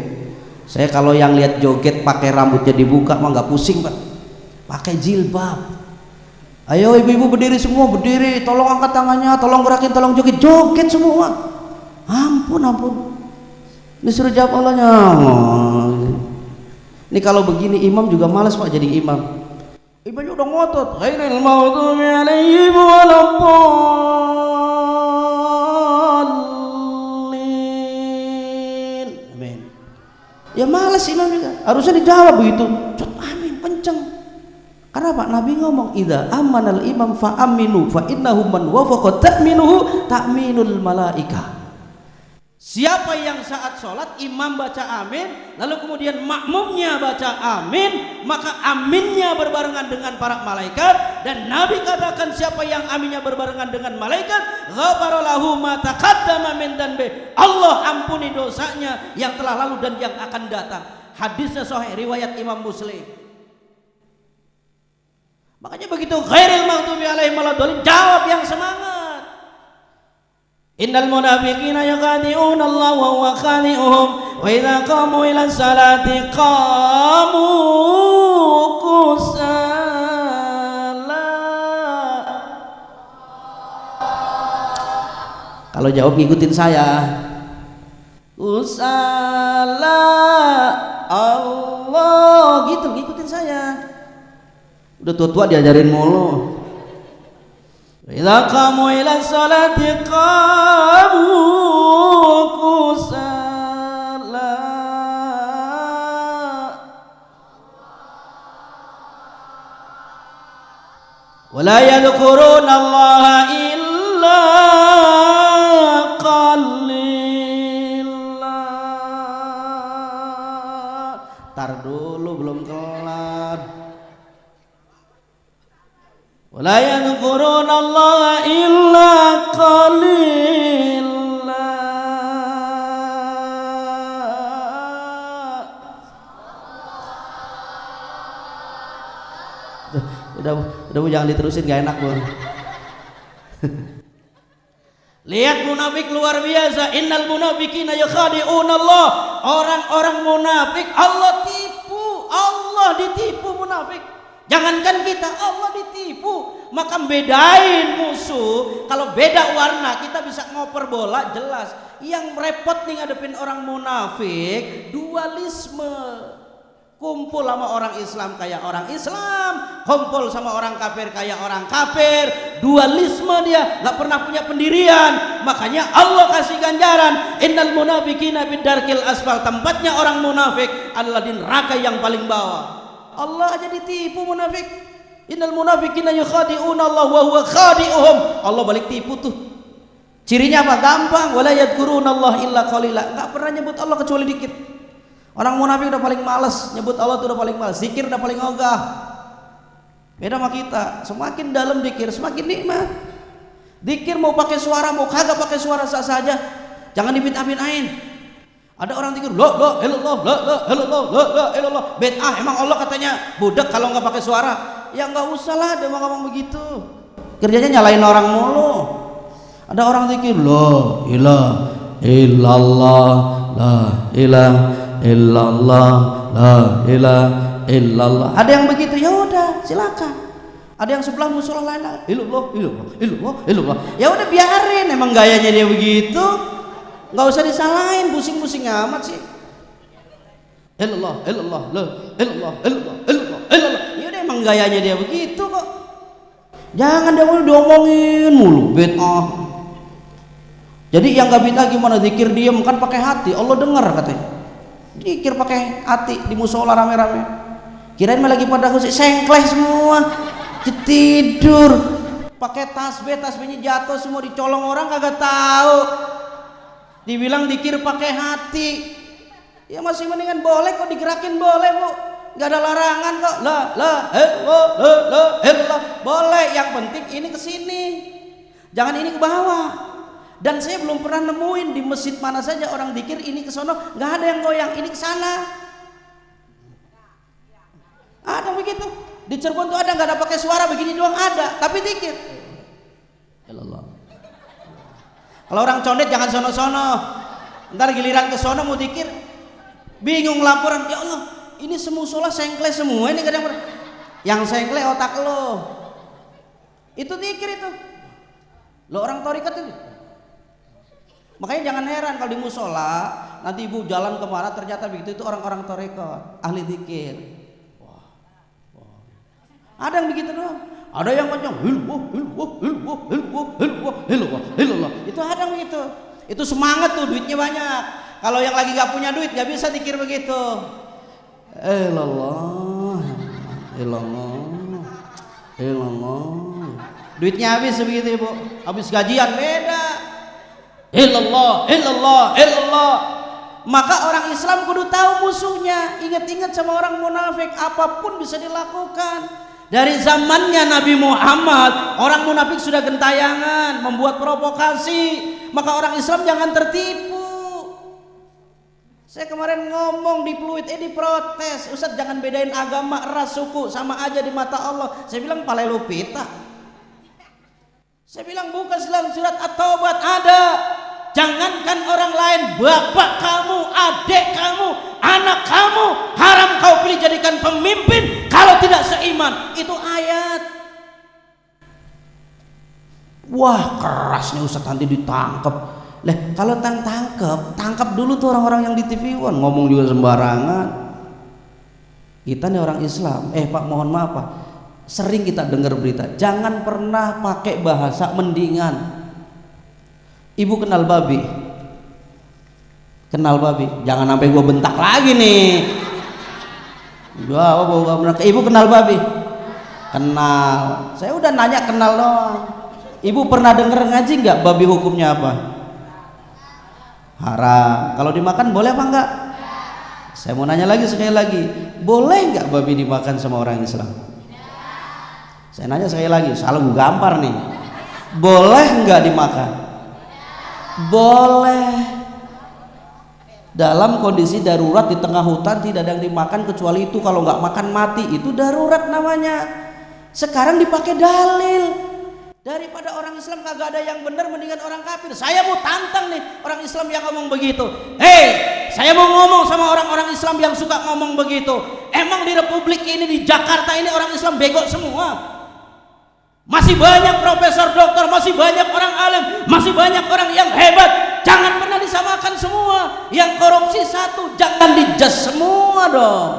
Saya kalau yang lihat joget pakai rambutnya dibuka mah nggak pusing Pak, pakai jilbab. Ayo ibu-ibu berdiri semua, berdiri, tolong angkat tangannya, tolong gerakin, tolong joget semua. Ampun. Disuruh jawab Allahnya. Ini kalau begini imam juga malas Pak jadi imam. Imamnya udah ngotot. Ghairil maghdubi alaihim waladdallin. Amin. Ya malas imam juga. Harusnya dijawab begitu. Amin kenceng. Karena Pak Nabi ngomong, idza amanal imam fa aminu fa innahu man wafaqa ta'minuhu ta'minul malaika. Siapa yang saat sholat imam baca amin, lalu kemudian makmumnya baca amin, maka aminnya berbarengan dengan para malaikat. Dan Nabi katakan siapa yang aminnya berbarengan dengan malaikat, ghafara lahu ma taqaddama min dzanbi, Allah ampuni dosanya yang telah lalu dan yang akan datang. Hadisnya sahih riwayat Imam Muslim. Makanya begitu ghairil maghdubi alaihim waladdallin, jawab yang semangat. Innal munafiqina yukhadi'una Allah wa huwa khadi'uhum wa idza qamu ila salati qamu kusala. Kalau jawab ngikutin saya. Kusala Allah gitu, ngikutin saya. Udah tua-tua diajarin mulu. Idza qamu ila salati qamu kusala. Wa la yadhkuruna Allah illa qalila. Tar dulu belum kelar. Wala yadhkuruna Allah illa qalila. Udah jangan diterusin, gak enak Bu. Lihat munafik luar biasa. Innal munafiqina yukhadi'una Allah. Orang-orang munafik Allah tipu, Allah ditipu munafik. Jangankan kita, Allah ditipu. Maka bedain musuh. Kalau beda warna kita bisa ngoper bola jelas. Yang repot nih ngadepin orang munafik, dualisme. Kumpul sama orang Islam kayak orang Islam, kumpul sama orang kafir kayak orang kafir. Dualisme dia, nggak pernah punya pendirian. Makanya Allah kasih ganjaran. Innal munafiqina fid darkil asfal. Tempatnya orang munafik adalah di neraka yang paling bawah. Allah aja ditipu munafik. Innal munafiqina yukhadi'una Allah wa huwa khadi'uhum. Allah balik tipu tuh. Cirinya apa? Gampang. Wala yadhkuruna Allah illa qalila. Enggak pernah nyebut Allah kecuali dikit. Orang munafik udah paling males nyebut Allah, tuh udah paling males. Zikir udah paling ogah. Beda sama kita. Semakin dalam zikir semakin nikmat. Zikir mau pakai suara mau kagak pakai suara sah saja. Jangan dibid'ah-bid'ahin. Ada orang zikir la ilallah la ilallah. Bid'ah. Emang Allah katanya budak kalau nggak pakai suara? Ya nggak usah lah dia mau ngomong begitu. Kerjanya nyalain orang mulu. Ada orang zikir la ilaha illallah la ilaha illallah la ilaha illallah. Ada yang begitu, ya udah silakan. Ada yang sebelah musola lain, illallah ya udah biarin, emang gayanya dia begitu, nggak usah disalahin, pusing-pusing amat sih. Illallah la illallah ya udah, emang gayanya dia begitu kok. Jangan dia mau diomongin mulu bid'ah. Jadi yang nggak bid'ah gimana? Zikir diam kan pakai hati, Allah dengar katanya. Dikir pakai hati di musola rame-rame. Kirain lagi pada khusyuk, sengkleh semua, tidur, pakai tasbihnya jatuh semua, dicolong orang kagak tahu. Dibilang dikir pakai hati. Ya masih mendingan boleh kok, digerakin boleh Bu, nggak ada larangan kok. La boleh. Yang penting ini kesini, jangan ini ke bawah. Dan saya belum pernah nemuin di masjid mana saja orang dikir ini ke sono, nggak ada yang goyang, ini ke sana. Ada begitu. Di Cirebon tuh ada, nggak ada pakai suara begini doang ada, tapi dikir. Allah. Kalau orang condet jangan sono-sono. Ntar giliran ke sono mau dikir, bingung laporan. Ya Allah, ini semusola sengkleh semua, ini kadang yang sengkleh otak lo. Itu dikir itu. Lo orang tarikat itu. Makanya jangan heran kalau di musola nanti ibu jalan kemana ternyata begitu, itu orang-orang tarekat, ahli dzikir. Wah. Ada yang begitu doang. Ada yang macam illallah. Itu ada yang begitu. Itu semangat tuh, duitnya banyak. Kalau yang lagi nggak punya duit nggak bisa dzikir begitu. Illallah. Duitnya habis begitu ibu. Habis gajian beda. Illallah. Maka orang Islam kudu tahu musuhnya. Ingat-ingat sama orang munafik, apapun bisa dilakukan. Dari zamannya Nabi Muhammad, orang munafik sudah gentayangan, membuat provokasi. Maka orang Islam jangan tertipu. Saya kemarin ngomong di Pluit, diprotes, Ustaz jangan bedain agama, ras, suku, sama aja di mata Allah. Saya bilang palelu pita. Saya bilang buka dalam surat At-Taubah ada. Jangankan orang lain, bapak kamu, adik kamu, anak kamu haram kau pilih jadikan pemimpin kalau tidak seiman. Itu ayat. Wah, keras nih Ustaz, nanti ditangkap. Lah, kalau tangkap dulu tuh orang-orang yang di TV One, ngomong juga sembarangan. Kita nih orang Islam, Pak mohon maaf Pak, sering kita dengar berita, jangan pernah pakai bahasa mendingan. Ibu kenal babi? Kenal babi? Jangan sampai gua bentak lagi nih. Ibu kenal babi? Kenal. Saya udah nanya kenal doang. Ibu pernah denger ngaji nggak babi hukumnya apa? Haram. Kalau dimakan boleh apa enggak? Saya mau nanya lagi sekali lagi, boleh nggak babi dimakan sama orang Islam? Saya nanya sekali lagi, salah gue gampar nih. Boleh nggak dimakan? Boleh. Dalam kondisi darurat di tengah hutan tidak ada yang dimakan kecuali itu, kalau nggak makan mati, itu darurat namanya. Sekarang dipakai dalil. Daripada orang Islam kagak ada yang benar, mendingan orang kafir. Saya mau tantang nih orang Islam yang ngomong begitu. Saya mau ngomong sama orang-orang Islam yang suka ngomong begitu. Emang di Republik ini, di Jakarta ini orang Islam bego semua? Masih banyak profesor, doktor, masih banyak orang alim, masih banyak orang yang hebat. Jangan pernah disamakan semua. Yang korupsi satu, jangan dijudge semua dong.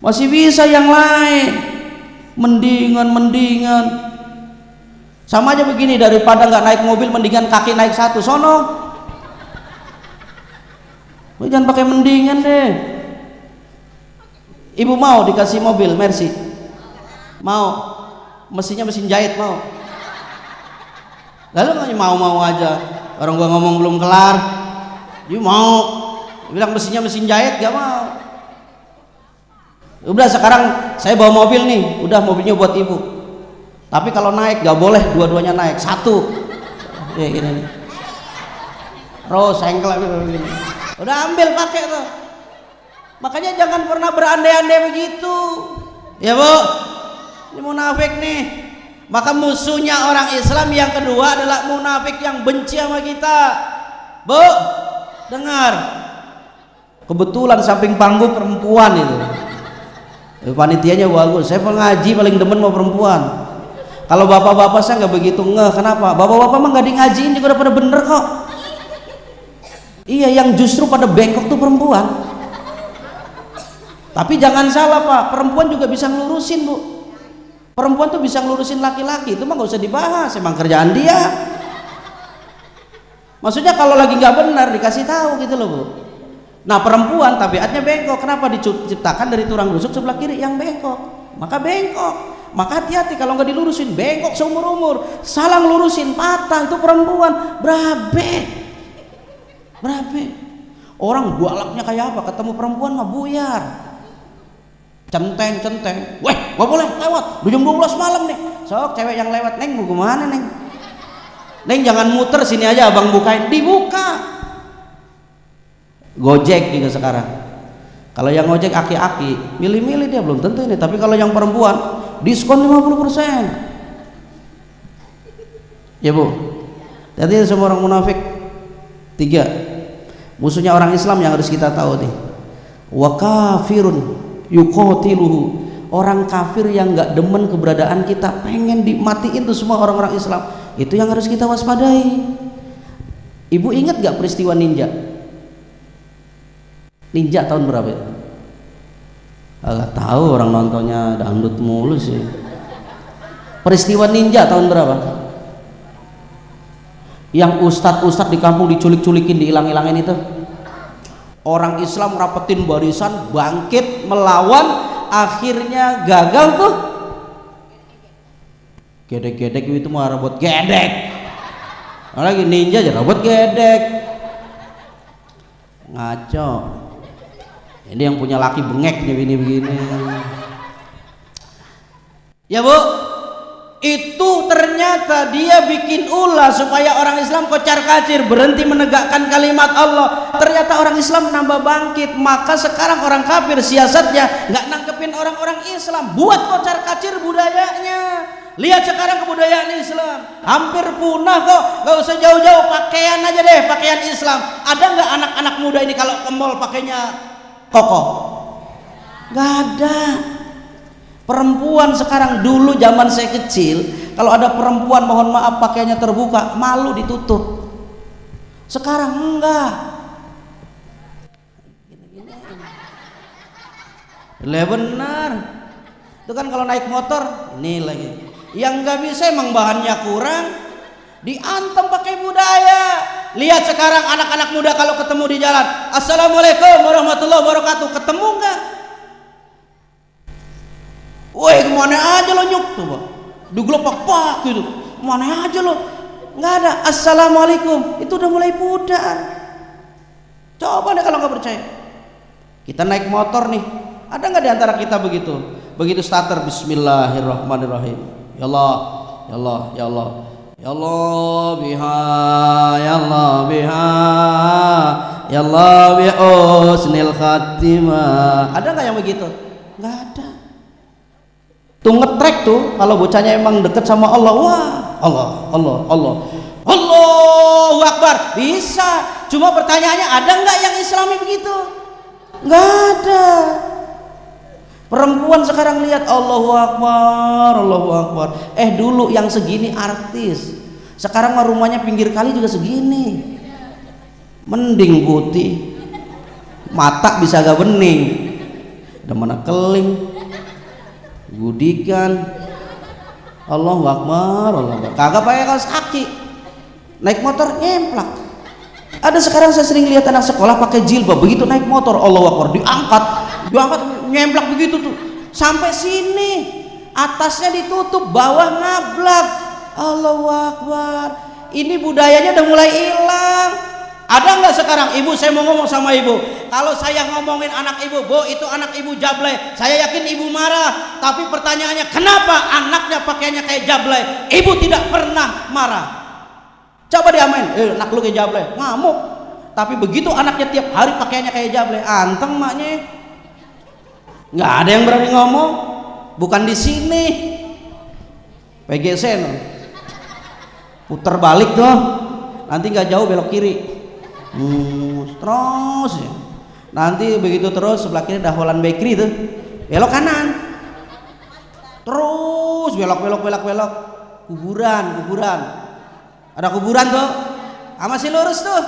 Masih bisa yang lain. Mendingan. Sama aja begini, daripada nggak naik mobil mendingan kaki naik satu, sono. Jangan pakai mendingan deh. Ibu mau dikasih mobil Mercy? Mau? Mesinnya mesin jahit mau? Lalu nggak mau aja, orang gua ngomong belum kelar, dia mau bilang mesinnya mesin jahit, gak mau. Udah sekarang saya bawa mobil nih, udah mobilnya buat ibu, tapi kalau naik gak boleh dua-duanya naik, satu ya gini nih, sengkel gini. Udah ambil pakai tuh. Makanya jangan pernah berandai-andai begitu ya Bu. Ini munafik nih. Maka musuhnya orang Islam yang kedua adalah munafik yang benci sama kita. Bu, dengar. Kebetulan samping panggung perempuan itu. Panitianya bagus. Saya pengaji paling demen sama perempuan. Kalau bapak-bapak saya nggak begitu ngeh. Kenapa? Bapak-bapak mah nggak di ngajiin juga udah pada bener kok. Iya, yang justru pada bengkok tuh perempuan. Tapi jangan salah Pak, perempuan juga bisa ngelurusin Bu. Perempuan tuh bisa ngelurusin laki-laki, itu mah gak usah dibahas, emang kerjaan dia. Maksudnya kalau lagi nggak benar dikasih tahu gitu loh Bu. Nah perempuan tabiatnya bengkok. Kenapa? Diciptakan dari tulang rusuk sebelah kiri yang bengkok, maka bengkok. Maka hati-hati kalau nggak dilurusin, bengkok seumur umur. Salah ngelurusin patah, itu perempuan berabe. Orang gualaknya kayak apa, ketemu perempuan mah buyar, centeng, weh gak boleh lewat, udah jam 12 malam nih. Sok cewek yang lewat, Neng mau kemana Neng? Neng jangan muter, sini aja abang bukain. Dibuka. Gojek juga sekarang, kalau yang ngojek aki-aki milih-milih dia, belum tentu ini. Tapi kalau yang perempuan diskon 50%. Ya Bu, jadi semua orang munafik. 3 musuhnya orang Islam yang harus kita tahu nih. Wa kafirun yuqatiluhu, orang kafir yang nggak demen keberadaan kita, pengen dimatiin tuh semua orang-orang Islam. Itu yang harus kita waspadai. Ibu ingat nggak peristiwa ninja tahun berapa ya? Agak tahu, orang nontonnya dangdut mulu sih. Peristiwa ninja tahun berapa? Yang ustadz di kampung diculik-culikin, dihilang-hilangin itu. Orang Islam rapetin barisan, bangkit melawan, akhirnya gagal tuh. Gedek-gedek itu mah robot gedek. Lagi ninja aja robot gedek. Ngaco. Ini yang punya laki bengek nih begini. Ya Bu, itu ternyata dia bikin ulah supaya orang Islam kocar-kacir, berhenti menegakkan kalimat Allah. Ternyata orang Islam nambah bangkit. Maka sekarang orang kafir siasatnya nggak nangkepin orang-orang Islam, buat kocar-kacir budayanya. Lihat sekarang kebudayaan Islam hampir punah kok. Gak usah jauh-jauh, pakaian aja deh, pakaian Islam. Ada nggak anak-anak muda ini kalau ke mall pakainya koko? Gak ada. Perempuan sekarang, dulu zaman saya kecil, kalau ada perempuan mohon maaf pakaiannya terbuka, malu ditutup. Sekarang enggak. Lah benar. Itu kan kalau naik motor ini lagi. Yang nggak bisa emang bahannya kurang, diantem pakai budaya. Lihat sekarang anak-anak muda kalau ketemu di jalan, assalamualaikum warahmatullahi wabarakatuh, ketemu nggak? Woi kemana aja lo nyuk tuh pak, digelepak pak gitu, kemana aja lo, nggak ada assalamualaikum, itu udah mulai pudar. Coba deh kalau nggak percaya, kita naik motor nih, ada nggak di antara kita begitu? Begitu starter, Bismillahirrahmanirrahim. Ya Allah, ya Allah, ya Allah, ya Allah biha, ya Allah biha, ya Allah bi husnil khatimah. Ada nggak yang begitu? Nggak ada. Tuh ngetrek tuh kalau bocahnya emang deket sama Allah, wah Allah, Allah, Allah, Allahu Akbar, bisa. Cuma pertanyaannya, ada nggak yang Islami begitu? Nggak ada. Perempuan sekarang lihat Allahu Akbar, Allahu Akbar. Dulu yang segini artis, sekarang mah rumahnya pinggir kali juga segini. Mending putih, mata bisa agak bening, udah mana keling, gudikan. Allahu Akbar, Allahu Akbar. Kagak pakai kaos kaki, naik motor nyemplak. Ada sekarang saya sering lihat anak sekolah pakai jilbab, begitu naik motor Allahu Akbar diangkat nyemplak begitu tuh sampai sini, atasnya ditutup, bawah ngablak. Allahu Akbar. Ini budayanya udah mulai hilang. Ada nggak sekarang ibu, saya mau ngomong sama ibu, kalau saya ngomongin anak ibu, Bu itu anak ibu jablay, saya yakin ibu marah. Tapi pertanyaannya, kenapa anaknya pakainya kayak jablay, ibu tidak pernah marah? Coba diamain, anak lu kayak jablay, ngamuk. Tapi begitu anaknya tiap hari pakaiannya kayak jablay, anteng maknya. Nggak ada yang berani ngomong. Bukan di sini, PGC no. Puter balik tuh, nanti nggak jauh belok kiri, terus ya. Nanti begitu terus sebelah kiri Dahlan Bakery tuh, belok kanan, terus belok, kuburan, ada kuburan tuh, masih lurus tuh,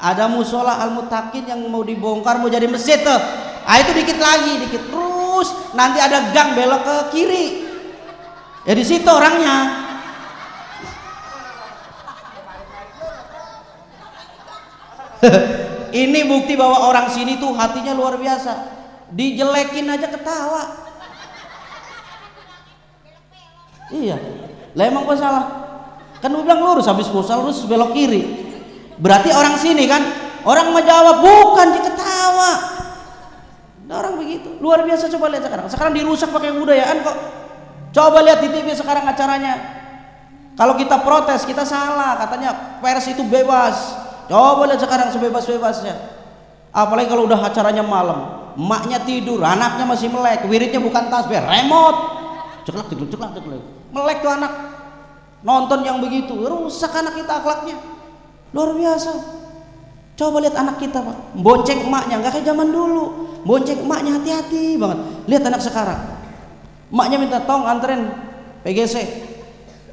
ada musola Al Mutakin yang mau dibongkar mau jadi masjid tuh. Itu dikit lagi, dikit terus, nanti ada gang belok ke kiri. Ya di situ orangnya. Ini bukti bahwa orang sini tuh hatinya luar biasa. Dijelekin aja ketawa. Iya. Lah emang apa salah? Kan lu bilang lurus, habis musal lurus belok kiri. Berarti orang sini kan, orang menjawab bukan, diketawa. Nah, orang begitu, luar biasa. Coba lihat sekarang dirusak pakai budayaan kok. Coba lihat di TV sekarang acaranya. Kalau kita protes, kita salah, katanya pers itu bebas. Coba lihat sekarang sebebas-bebasnya. Apalagi kalau udah acaranya malam, emaknya tidur, anaknya masih melek, wiridnya bukan tasbih, remote. Ceklak. Melek tuh anak. Nonton yang begitu, rusak anak kita akhlaknya. Luar biasa. Coba lihat anak kita, Pak. Bonceng emaknya nggak kayak zaman dulu. Bonceng emaknya hati-hati banget. Lihat anak sekarang. Emaknya minta tong anterin PGC.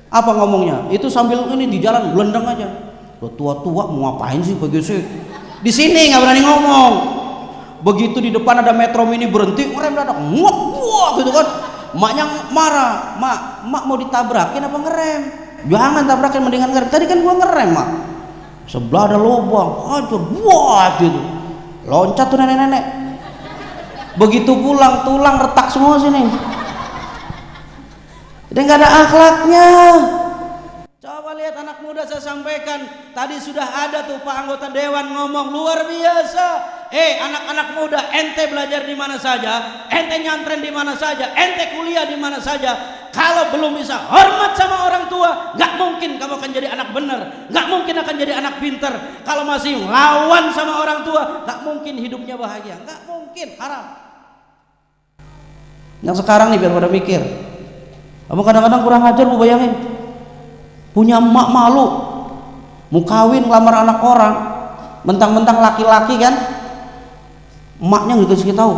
Apa ngomongnya? Itu sambil ini di jalan gelendang aja. Tua-tua mau ngapain sih PGC? Di sini nggak berani ngomong. Begitu di depan ada metro mini berhenti, ngerem dadak, wah gitu kan. Emaknya marah, mak mau ditabrakin apa ngerem? Jangan tabrakin, mendingan ngerem. Tadi kan gua ngerem, Mak. Sebelah ada lubang, hancur, wah gitu, loncat tuh nenek-nenek. Begitu pulang tulang retak semua sini. Jadi nggak ada akhlaknya. Coba lihat anak muda, saya sampaikan tadi sudah ada tuh Pak anggota dewan ngomong luar biasa. Anak-anak muda, ente belajar di mana saja, ente nyantren di mana saja, ente kuliah di mana saja. Kalau belum bisa hormat sama orang tua, nggak mungkin kamu akan jadi anak bener, nggak mungkin akan jadi anak pinter. Kalau masih lawan sama orang tua, nggak mungkin hidupnya bahagia, nggak mungkin, haram. Yang sekarang nih biar pada mikir, Kamu kadang-kadang kurang ajar, Bu, bayangin. Punya emak malu, mau kawin ngelamar anak orang, mentang-mentang laki-laki kan, emaknya nggak dikasih tahu.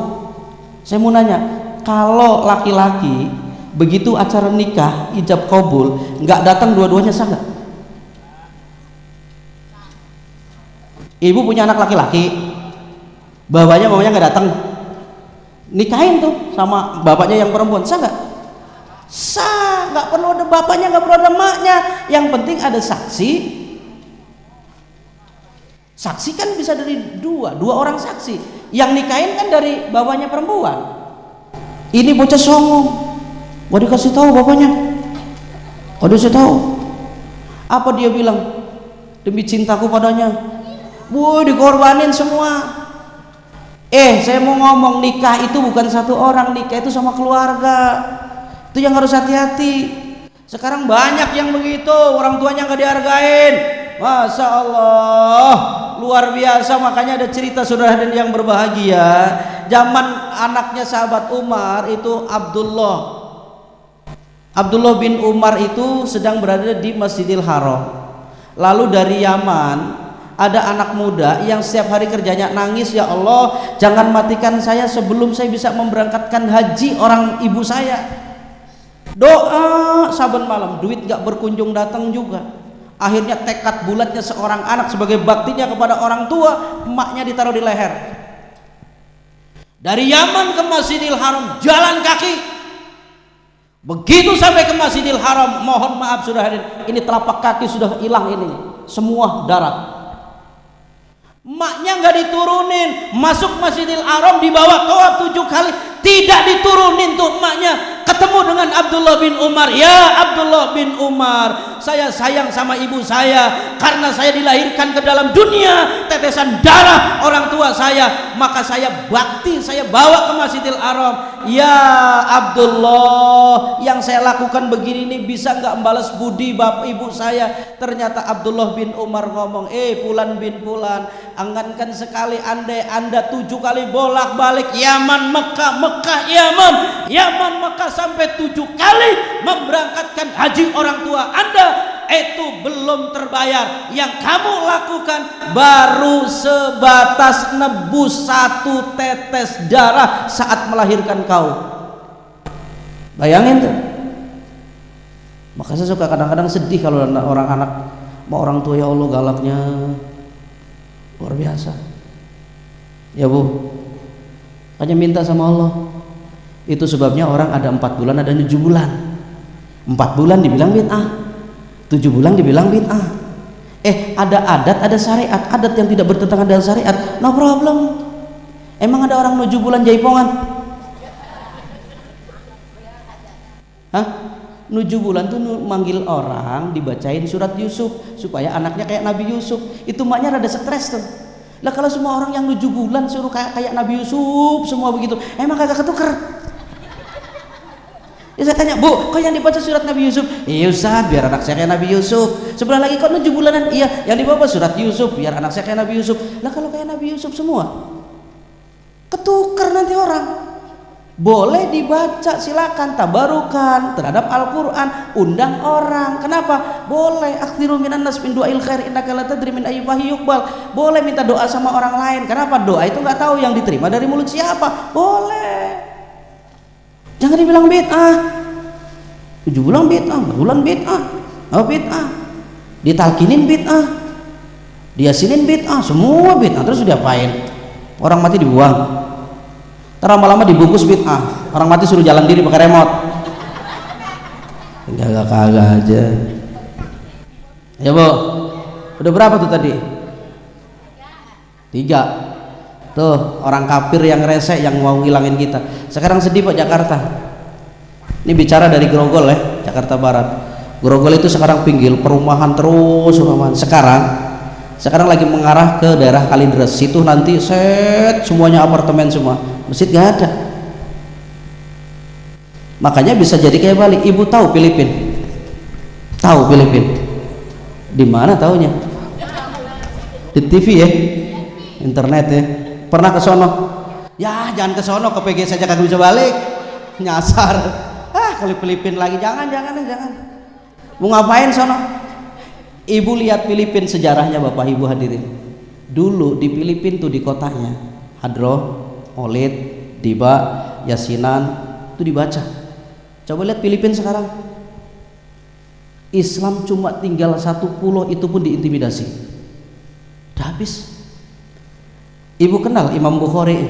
Saya mau nanya, kalau laki-laki begitu acara nikah ijab kabul nggak datang dua-duanya, sah nggak? Ibu punya anak laki-laki, bapaknya mamanya nggak datang, nikahin tuh sama bapaknya yang perempuan, sah nggak? Sah, nggak perlu ada bapaknya, nggak perlu ada emaknya, yang penting ada saksi. Saksi kan bisa dari dua orang saksi, yang nikahin kan dari bapaknya perempuan. Ini bocah songong, gak dikasih tahu bapaknya, gak dikasih tahu. Apa dia bilang? Demi cintaku padanya, Bu, dikorbanin semua. Saya mau ngomong, nikah itu bukan satu orang, nikah itu sama keluarga. Itu yang harus hati-hati. Sekarang banyak yang begitu, orang tuanya nggak dihargain. Masya Allah, luar biasa. Makanya ada cerita saudara hadirin yang berbahagia, zaman anaknya sahabat Umar itu Abdullah bin Umar itu sedang berada di Masjidil Haram. Lalu dari Yaman ada anak muda yang setiap hari kerjanya nangis, ya Allah jangan matikan saya sebelum saya bisa memberangkatkan haji orang ibu saya. Doa saben malam, duit gak berkunjung datang juga. Akhirnya tekad bulatnya seorang anak sebagai baktinya kepada orang tua, emaknya ditaruh di leher. Dari Yaman ke Masjidil Haram jalan kaki. Begitu sampai ke Masjidil Haram, mohon maaf sudah hadir, ini telapak kaki sudah hilang, ini semua darah. Emaknya nggak diturunin, masuk Masjidil Haram dibawa tawaf 7 kali, tidak diturunin tuh emaknya. Ketemu dengan Abdullah bin Umar, ya Abdullah bin Umar, saya sayang sama ibu saya karena saya dilahirkan ke dalam dunia tetesan darah orang tua saya, maka saya bakti, saya bawa ke Masjidil Haram. Ya Abdullah, yang saya lakukan begini ini bisa nggak membalas budi bapak ibu saya? Ternyata Abdullah bin Umar ngomong, Fulan bin Fulan, angankan sekali andai Anda 7 kali bolak-balik Yaman Mekah, Mekah Yaman, Yaman Mekah sampai 7 kali memberangkatkan haji orang tua Anda, itu belum terbayar. Yang kamu lakukan baru sebatas nebus 1 tetes darah saat melahirkan kau. Bayangin tuh. Maka saya suka kadang-kadang sedih kalau orang anak mau orang tua, ya Allah galaknya luar biasa. Ya Bu, hanya minta sama Allah. Itu sebabnya orang ada 4 bulan, ada 7 bulan. 4 bulan dibilang bid'ah, 7 bulan dibilang bid'ah. Ada adat, ada syariat. Adat yang tidak bertentangan dengan syariat, no problem. Emang ada orang 7 bulan jaipongan? Hah? 7 bulan tuh manggil orang, dibacain surat Yusuf supaya anaknya kayak Nabi Yusuf. Itu maknya rada stres tuh. Lah kalau semua orang yang 7 bulan suruh kayak Nabi Yusuf semua begitu, emang kagak ketuker? Ya saya tanya, Bu, kok yang dibaca surat Nabi Yusuf? Iya Ustaz, biar anak saya kayak Nabi Yusuf. Sebelah lagi kok 7 bulanan? Iya, yang dibawa surat Yusuf, biar anak saya kayak Nabi Yusuf. Lah kalau kayak Nabi Yusuf semua, ketuker nanti orang. Boleh dibaca, silakan, tabarukan terhadap Al-Quran, undang orang. Kenapa? Boleh. Akhtiru minan nas min du'ail khair innaka la tadri min ayyi fahi yuqbal. Boleh minta doa sama orang lain. Kenapa? Doa itu nggak tahu yang diterima dari mulut siapa. Boleh. Jangan dibilang bid'ah. 7 bulan bid'ah, 4 bulan bid'ah, bid'ah. Ditalkinin bid'ah, diasinin bid'ah, semua bid'ah. Terus diapain? Orang mati dibuang. Lama-lama dibungkus bid'ah. Orang mati suruh jalan diri pakai remote. Kagak aja. Ya Bu, udah berapa tuh tadi? 3. Tuh orang kafir yang resek yang mau ngilangin kita. Sekarang sedih Pak Jakarta. Ini bicara dari Grogol ya, Jakarta Barat. Grogol itu sekarang pinggir perumahan terus perumahan. Sekarang lagi mengarah ke daerah Kalideres. Situ nanti semuanya apartemen semua. Masjid nggak ada. Makanya bisa jadi kayak Bali. Ibu tahu Filipina? Tahu Filipina? Di mana taunya? Di TV ya, internet ya. Pernah ke sono? Ya jangan ke sono, ke PG saja kagak bisa balik. Nyasar. kalau Filipina lagi jangan. Mau ngapain sono? Ibu lihat Filipina sejarahnya Bapak Ibu hadirin. Dulu di Filipina tuh di kotanya Hadro, Olid, Diba, Yasinan itu dibaca. Coba lihat Filipina sekarang. Islam cuma tinggal satu pulau, itu pun diintimidasi. Udah habis. Ibu kenal Imam Bukhari?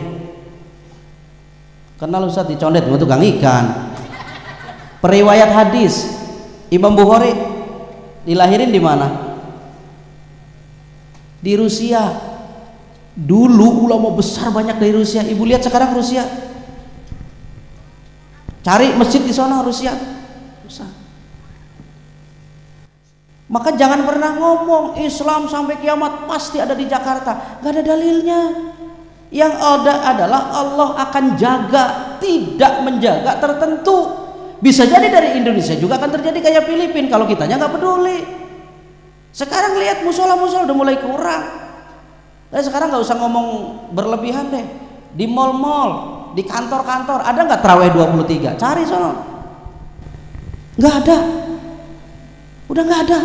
Kenal Ustaz, dicondet itu tukang ikan. Periwayat hadis Imam Bukhari dilahirin di mana? Di Rusia. Dulu ulama besar banyak dari Rusia. Ibu lihat sekarang Rusia. Cari masjid di sana Rusia. Susah. Maka jangan pernah ngomong Islam sampai kiamat pasti ada di Jakarta. Gak ada dalilnya. Yang ada adalah Allah akan jaga, tidak menjaga tertentu. Bisa jadi dari Indonesia juga akan terjadi kayak Filipina kalau kitanya nggak peduli. Sekarang lihat musola-musola udah mulai kurang. Sekarang nggak usah ngomong berlebihan deh. Di mall-mall, di kantor-kantor ada nggak Tarawih 23? Cari sono. Nggak ada. Udah nggak ada.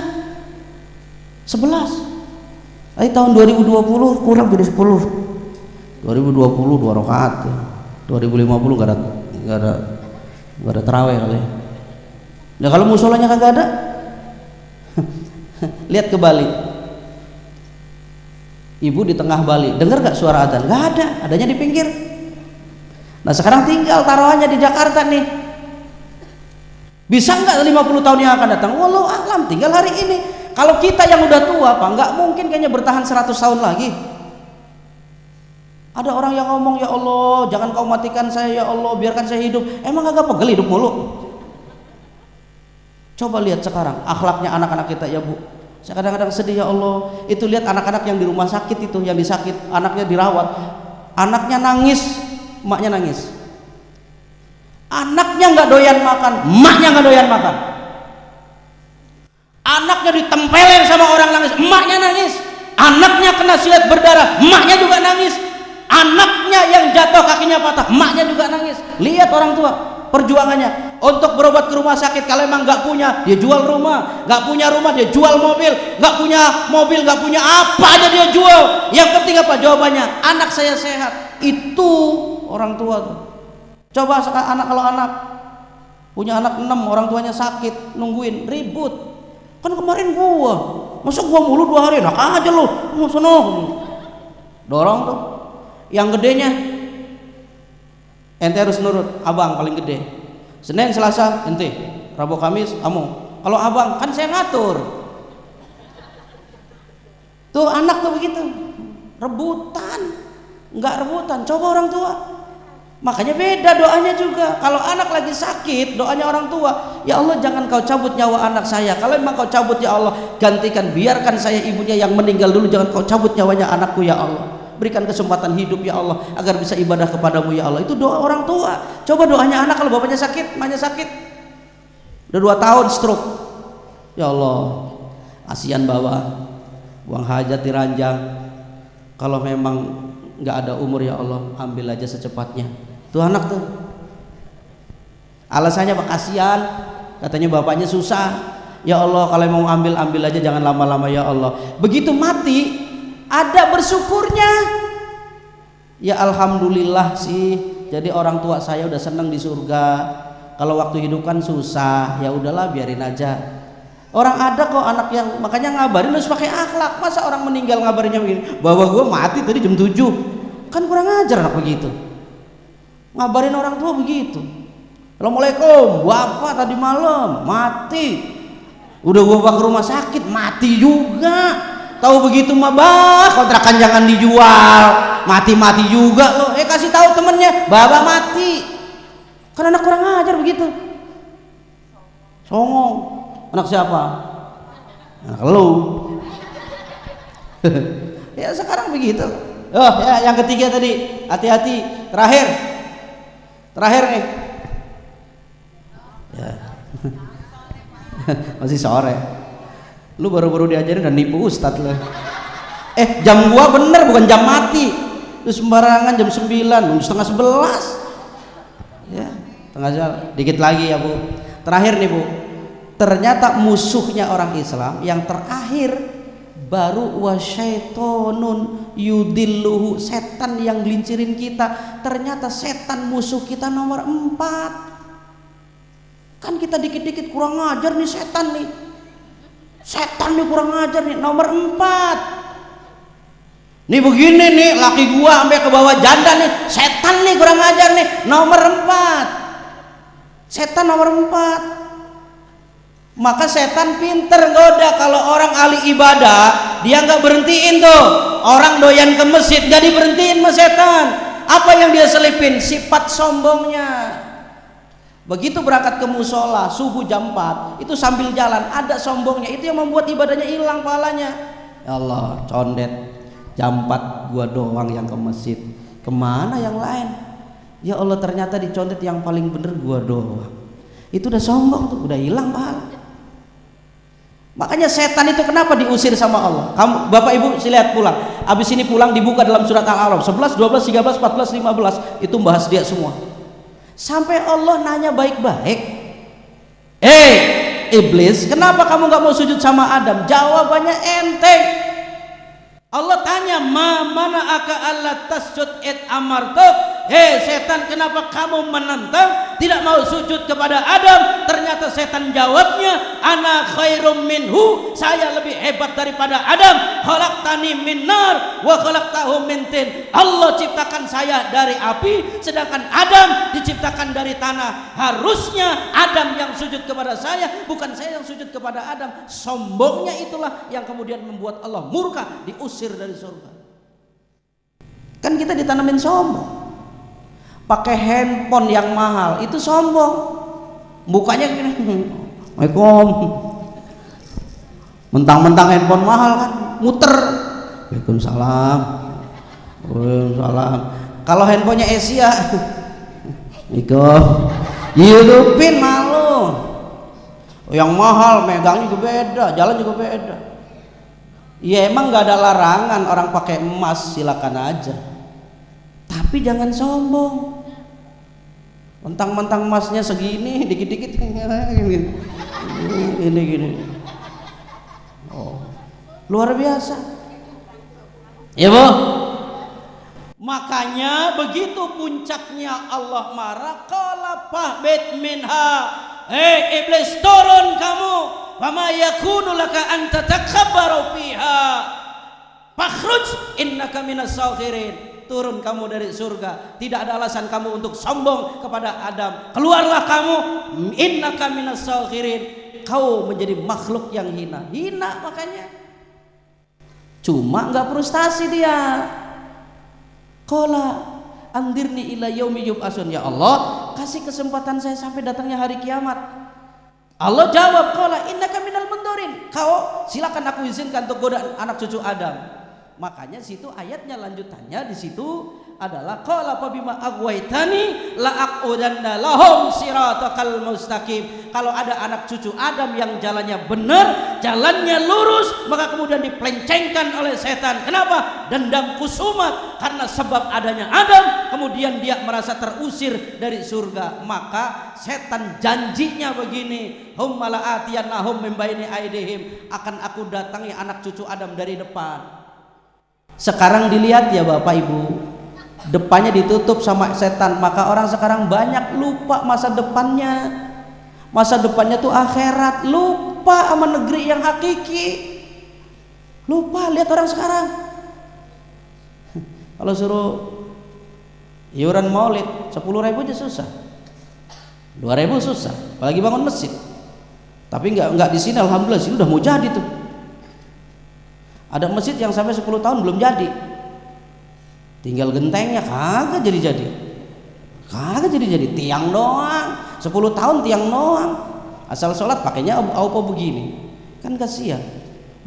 11. Tapi tahun 2020 kurang jadi 10. 2020 2 rakaat. 2050 nggak ada tarawih kali. Nah kalau musolanya kagak ada, lihat ke Bali. Ibu di tengah Bali, dengar gak suara adzan? Gak ada, adanya di pinggir. Nah sekarang tinggal taruhannya di Jakarta nih. Bisa nggak 50 tahun yang akan datang? Wallahu a'lam, tinggal hari ini. Kalau kita yang udah tua, Pak, nggak mungkin kayaknya bertahan 100 tahun lagi. Ada orang yang ngomong, ya Allah jangan kau matikan saya, ya Allah biarkan saya hidup. Emang agak pegel hidup mulu? Coba lihat sekarang akhlaknya anak-anak kita ya Bu. Saya kadang-kadang sedih, ya Allah. Itu lihat anak-anak yang di rumah sakit itu, yang disakit, anaknya dirawat, anaknya nangis, emaknya nangis. Anaknya nggak doyan makan, emaknya nggak doyan makan. Anaknya ditempelin sama orang nangis, emaknya nangis. Anaknya kena silet berdarah, emaknya juga nangis. Anaknya yang jatuh kakinya patah, emaknya juga nangis. Lihat orang tua perjuangannya untuk berobat ke rumah sakit. Kalau emang nggak punya, dia jual rumah. Nggak punya rumah, dia jual mobil. Nggak punya mobil, nggak punya apa aja dia jual. Yang penting apa jawabannya? Anak saya sehat. Itu orang tua tuh. Coba anak, kalau anak punya anak 6, orang tuanya sakit, nungguin, ribut. Kan kemarin gua, masa gua mulu 2 hari, enak aja lu, sono. Dorong tuh. Yang gedenya ente harus nurut, abang paling gede. Senin Selasa ente, Rabu Kamis kamu. Kalau abang kan saya ngatur. Tuh anak tuh begitu, rebutan, nggak rebutan. Coba orang tua. Makanya beda doanya juga. Kalau anak lagi sakit, doanya orang tua, ya Allah jangan kau cabut nyawa anak saya. Kalau memang kau cabut ya Allah, gantikan, biarkan saya ibunya yang meninggal dulu, jangan kau cabut nyawanya anakku ya Allah. Berikan kesempatan hidup ya Allah agar bisa ibadah kepadamu ya Allah. Itu doa orang tua. Coba doanya anak kalau bapaknya sakit, emaknya sakit, udah 2 tahun stroke, ya Allah kasihan bawa buang hajat diranjang. Kalau memang nggak ada umur ya Allah ambil aja secepatnya. Tuh anak tuh alasannya apa? Kasihan, katanya bapaknya susah. Ya Allah kalau mau ambil aja, jangan lama-lama ya Allah. Begitu mati ada bersyukurnya. Ya alhamdulillah sih. Jadi orang tua saya udah seneng di surga. Kalau waktu hidup kan susah, ya udahlah biarin aja. Orang ada kok anak yang makanya ngabarin harus pakai akhlak. Masa orang meninggal ngabarinnya begini, bahwa gue mati tadi jam 7. Kan kurang ajar anak begitu. Ngabarin orang tua begitu. Assalamualaikum, bapak tadi malam mati. Udah gue bawa ke rumah sakit mati juga. Tahu begitu mah bah, kontrakan jangan dijual, mati-mati juga lo. Kasih tahu temennya, baba mati. Kan anak kurang ajar begitu. Songong. Anak siapa? Anak lu. Ya sekarang begitu. Oh ya, yang ketiga tadi, hati-hati. Terakhir nih. Ya. Masih sore. Lu baru-baru diajarin dan nipu ustad lu. Jam gua bener bukan jam mati. Lu sembarangan jam 9, setengah 11. Ya, setengah jam, dikit lagi ya Bu. Terakhir nih Bu, ternyata musuhnya orang Islam yang terakhir baru wasyaitonun yudilluhu, setan yang gelincirin kita. Ternyata setan musuh kita nomor 4. Kan kita dikit-dikit kurang ajar nih setan nih. Setan nih kurang ajar nih, nomor 4. Nih begini nih, laki gua sampai ke bawah janda nih, setan nih kurang ajar nih, nomor 4. Setan nomor 4. Maka setan pinter goda. Kalau orang ahli ibadah, dia nggak berhentiin tuh. Orang doyan ke masjid nggak diberhentiin sama setan. Apa yang dia selipin? Sifat sombongnya. Begitu berangkat ke musola subuh jam 4, itu sambil jalan ada sombongnya, itu yang membuat ibadahnya hilang pahalanya. Ya Allah, condet jam 4 gua doang yang ke masjid, kemana yang lain? Ya Allah, ternyata dicondet yang paling bener gua doang. Itu udah sombong tuh, udah hilang pahala. Makanya setan itu kenapa diusir sama Allah? Kamu Bapak Ibu lihat pulang. Habis ini pulang dibuka dalam surat Al-A'raf 11, 12, 13, 14, 15, itu bahas dia semua. Sampai Allah nanya baik-baik, iblis, kenapa kamu gak mau sujud sama Adam? Jawabannya enteng. Allah tanya, mana aka Allah tasjud id amartuk. Setan, kenapa kamu menentang tidak mau sujud kepada Adam? Ternyata setan jawabnya, ana khairum minhu, saya lebih hebat daripada Adam. Khalaqtani min nar wa khalaqtahu min tin. Allah ciptakan saya dari api, sedangkan Adam diciptakan dari tanah. Harusnya Adam yang sujud kepada saya, bukan saya yang sujud kepada Adam. Sombongnya itulah yang kemudian membuat Allah murka, diusir dari surga. Kan kita ditanamin sombong. Pakai handphone yang mahal itu sombong, mukanya gini, Assalamualaikum, mentang-mentang handphone mahal kan muter, Waalaikumsalam, Waalaikumsalam. Kalau handphonenya Asia, hidupin malu. Yang mahal megang juga beda, jalan juga beda. Ya emang nggak ada larangan orang pakai emas, silakan aja, tapi jangan sombong. Mentang-mentang emasnya segini, dikit-dikit ini gini. Oh, luar biasa. Ya Bu. Makanya begitu puncaknya Allah marah, qala fahbit minha. Iblis, turun kamu. Fama yakunu laka an tatakabbaru fiha. Fakhruj innaka minas saghirin. Turun kamu dari surga, tidak ada alasan kamu untuk sombong kepada Adam. Keluarlah kamu, innaka minas saghirin, kau menjadi makhluk yang hina. Hina makanya. Cuma nggak frustasi dia. Qala andirni ila yaumi yub'atsun. Ya Allah, kasih kesempatan saya sampai datangnya hari kiamat. Allah jawab, qala innaka minal mundurin. Kau silakan aku izinkan untuk goda anak cucu Adam. Makanya situ ayatnya lanjutannya di situ adalah qala fa bima aghwaytani la aqudanna lahum siratakal mustaqim. Kalau ada anak cucu Adam yang jalannya benar, jalannya lurus, maka kemudian dipelencengkan oleh setan. Kenapa? Dendam kusumat, karena sebab adanya Adam kemudian dia merasa terusir dari surga. Maka setan janjinya begini, hum malaatiyannahum min baini aidihim, akan aku datangi anak cucu Adam dari depan. Sekarang dilihat ya Bapak Ibu, depannya ditutup sama setan, maka orang sekarang banyak lupa masa depannya. Masa depannya tuh akhirat, lupa sama negeri yang hakiki. Lupa, lihat orang sekarang. Kalau suruh iuran maulid 10.000 aja susah, 2.000 susah, apalagi bangun masjid. Tapi nggak di sini, alhamdulillah sini udah mau jadi tuh. Ada masjid yang sampai 10 tahun belum jadi, tinggal gentengnya kagak jadi-jadi, tiang doang, 10 tahun tiang doang, asal sholat pakainya apa begini, kan kasihan,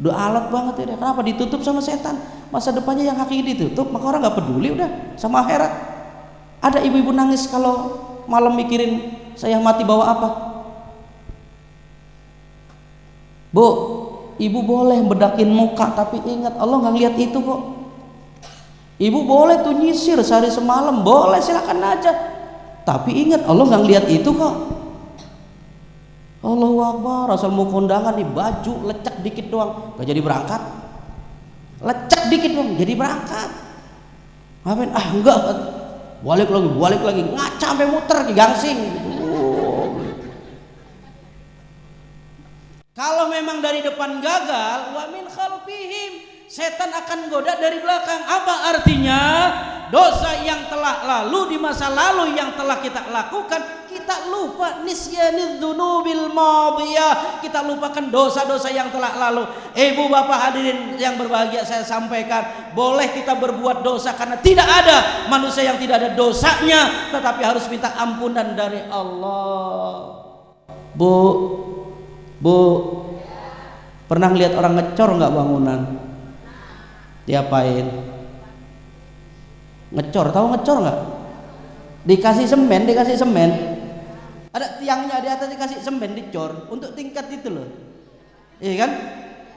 udah alat banget ya. Kenapa ditutup sama setan? Masa depannya yang hakiki ditutup, maka orang nggak peduli udah sama akhirat. Ada ibu-ibu nangis kalau malam mikirin saya mati bawa apa. Bu, ibu boleh bedakin muka, tapi ingat Allah nggak lihat itu kok. Ibu boleh tuh nyisir sehari semalam, boleh, silakan aja. Tapi ingat Allah nggak ngeliat itu kok. Allahu Akbar, asal mau kondangan nih baju lecek dikit doang gak jadi berangkat, lecek dikit doang jadi berangkat. Ngapain? Ah enggak, balik lagi ngaca sampai muter ke gangsing. Kalau memang dari depan gagal, wa min khalfihim, setan akan goda dari belakang. Apa artinya? Dosa yang telah lalu di masa lalu yang telah kita lakukan, kita lupa. Nisyaniz dzunubil madiyah, kita lupakan dosa-dosa yang telah lalu. Ibu bapak hadirin yang berbahagia, saya sampaikan, boleh kita berbuat dosa karena tidak ada manusia yang tidak ada dosanya, tetapi harus minta ampunan dari Allah. Bu, pernah lihat orang ngecor nggak bangunan? Diapain? Ngecor, tahu ngecor nggak? Dikasih semen. Ada tiangnya di atas, dikasih semen, dicor untuk tingkat itu loh. Iya kan?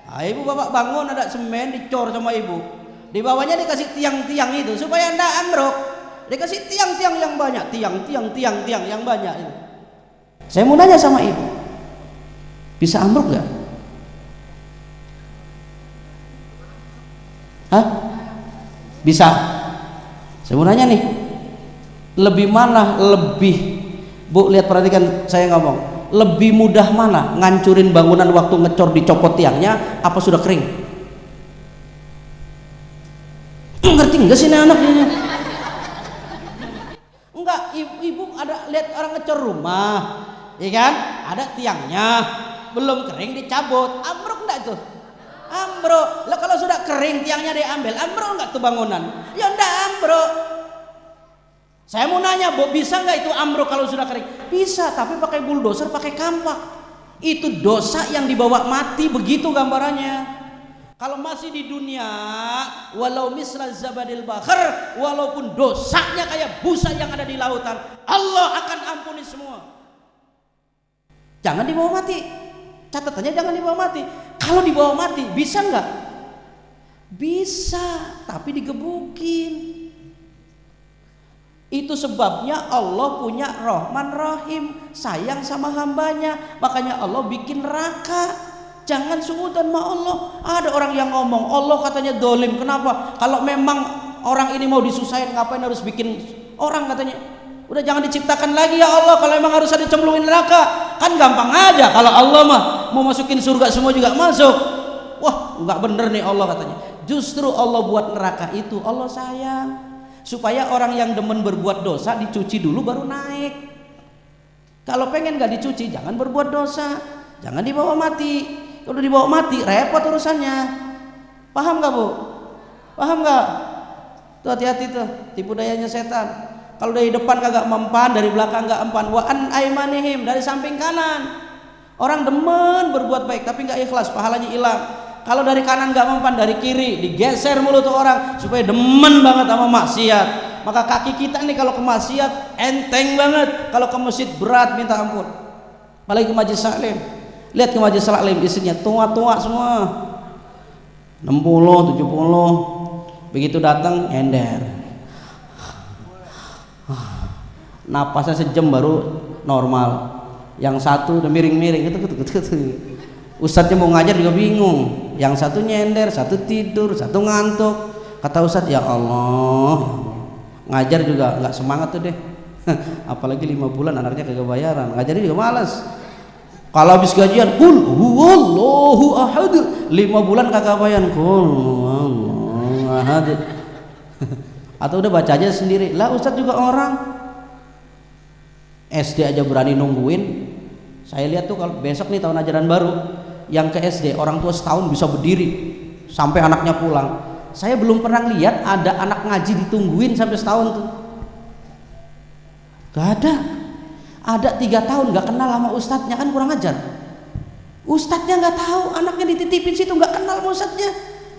Nah, ibu bapak bangun ada semen dicor sama ibu. Di bawahnya dikasih tiang-tiang itu supaya anda ambruk. Dikasih tiang-tiang yang banyak, tiang yang banyak itu. Saya mau nanya sama ibu, bisa ambruk nggak? Hah? Bisa. Saya mau nanya nih, lebih mana Bu, lihat perhatikan saya ngomong, lebih mudah mana ngancurin bangunan waktu ngecor dicopot tiangnya apa sudah kering? Ngerti enggak sih anaknya? Enggak, ibu ada lihat orang ngecor rumah, ya kan? Ada tiangnya, belum kering dicabut, ambruk enggak tuh? Ambruk. Lah kalau sudah kering tiangnya diambil, ambruk enggak tuh bangunan? Ya enggak ambruk. Saya mau nanya, Bu, bisa nggak itu ambruk kalau sudah kering? Bisa, tapi pakai bulldozer, pakai kampak. Itu dosa yang dibawa mati, begitu gambarannya. Kalau masih di dunia, walau misla zabadil bakhar, walaupun dosanya kayak busa yang ada di lautan, Allah akan ampuni semua. Jangan dibawa mati. Catatannya jangan dibawa mati. Kalau dibawa mati, bisa nggak? Bisa, tapi digebukin. Itu sebabnya Allah punya Rahman Rahim, sayang sama hambanya. Makanya Allah bikin neraka. Jangan suudzon sama Allah. Ada orang yang ngomong Allah katanya dolim. Kenapa? Kalau memang orang ini mau disusahin, ngapain harus bikin orang katanya? Udah jangan diciptakan lagi ya Allah. Kalau memang harus ada cemplungin neraka, kan gampang aja. Kalau Allah mah mau masukin surga semua juga masuk. Wah, nggak bener nih Allah katanya. Justru Allah buat neraka itu Allah sayang, supaya orang yang demen berbuat dosa dicuci dulu baru naik. Kalau pengen gak dicuci, jangan berbuat dosa, jangan dibawa mati. Kalau dibawa mati repot urusannya. Paham gak, Bu? Paham gak? Tuh hati-hati tuh, tipu dayanya setan. Kalau dari depan kagak mempan, dari belakang gak empan. Wa an aimanihim, dari samping kanan. Orang demen berbuat baik tapi gak ikhlas, pahalanya hilang. Kalau dari kanan gak mempan, dari kiri digeser mulu tuh orang supaya demen banget sama maksiat. Maka kaki kita nih kalau ke maksiat enteng banget, kalau ke masjid berat minta ampun. Apalagi ke majelis taklim. Lihat ke majelis taklim isinya tua-tua semua, 60, 70. Begitu datang nyender. Napasnya sejam baru normal. Yang satu udah miring-miring gitu. Ustadznya mau ngajar juga bingung. Yang satu nyender, satu tidur, satu ngantuk. Kata Ustadz, ya Allah, ngajar juga nggak semangat tuh deh. Apalagi 5 bulan anaknya kagak bayaran, ngajarnya juga malas. Kalau habis gajian, kul huwallahu ahad, 5 bulan kagak bayaran, kul huwallahu ahad. Atau udah baca aja sendiri. Lah Ustadz juga orang SD aja berani nungguin. Saya lihat tuh kalau besok nih tahun ajaran baru, yang ke SD orang tua setahun bisa berdiri sampai anaknya pulang. Saya belum pernah lihat ada anak ngaji ditungguin sampai setahun tuh. Gak ada. Ada 3 tahun gak kenal sama ustadznya, kan kurang ajar. Ustadznya gak tahu, anaknya dititipin situ gak kenal sama ustadznya.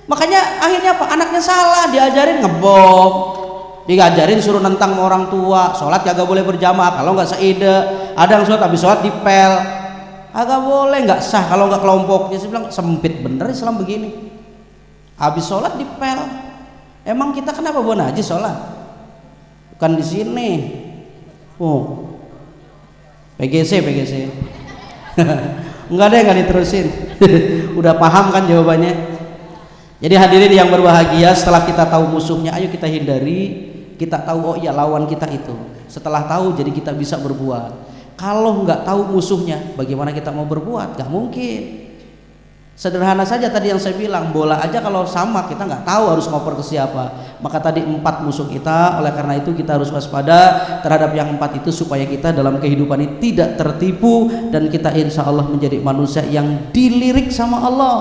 Makanya akhirnya apa? Anaknya salah, diajarin ngebom, diajarin suruh nentang sama orang tua, sholat kagak boleh berjamaah kalau nggak seide. Ada yang sholat habis sholat dipel, agak boleh, nggak sah kalau nggak kelompoknya. Saya bilang sempit bener Islam begini. Habis sholat dipel. Emang kita kenapa buat haji sholat? Bukan di sini. Oh, PGC. Enggak deh, nggak diterusin. Udah paham kan jawabannya? Jadi hadirin yang berbahagia, setelah kita tahu musuhnya, ayo kita hindari. Kita tahu, oh iya lawan kita itu. Setelah tahu, jadi kita bisa berbuat. Kalau nggak tahu musuhnya, bagaimana kita mau berbuat? Gak mungkin. Sederhana saja tadi yang saya bilang, bola aja kalau sama kita nggak tahu harus ngoper ke siapa. Maka tadi 4 musuh kita, oleh karena itu kita harus waspada terhadap yang 4 itu supaya kita dalam kehidupan ini tidak tertipu dan kita insya Allah menjadi manusia yang dilirik sama Allah,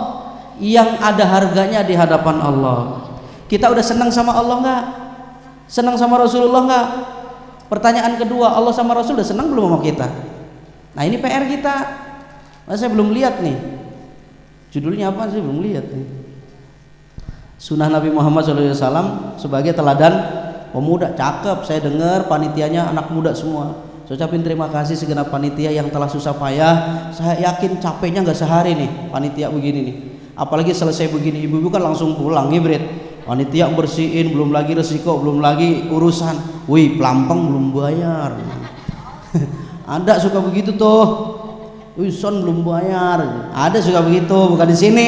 yang ada harganya di hadapan Allah. Kita udah senang sama Allah nggak? Senang sama Rasulullah nggak? Pertanyaan kedua, Allah sama Rasul udah senang belum sama kita? Nah ini PR kita. Nah, saya belum lihat nih. Judulnya apa sih? Belum lihat nih. Sunnah Nabi Muhammad SAW sebagai teladan pemuda. Cakep, saya dengar panitianya anak muda semua. Saya ucapin terima kasih segenap panitia yang telah susah payah. Saya yakin capeknya nggak sehari nih panitia begini nih. Apalagi selesai begini, ibu-ibu kan langsung pulang hibrid. Panitia bersihin, belum lagi resiko, belum lagi urusan. Wih, pelampang belum bayar. Ada suka begitu tuh. Wih, son belum bayar. Ada suka begitu, bukan di sini.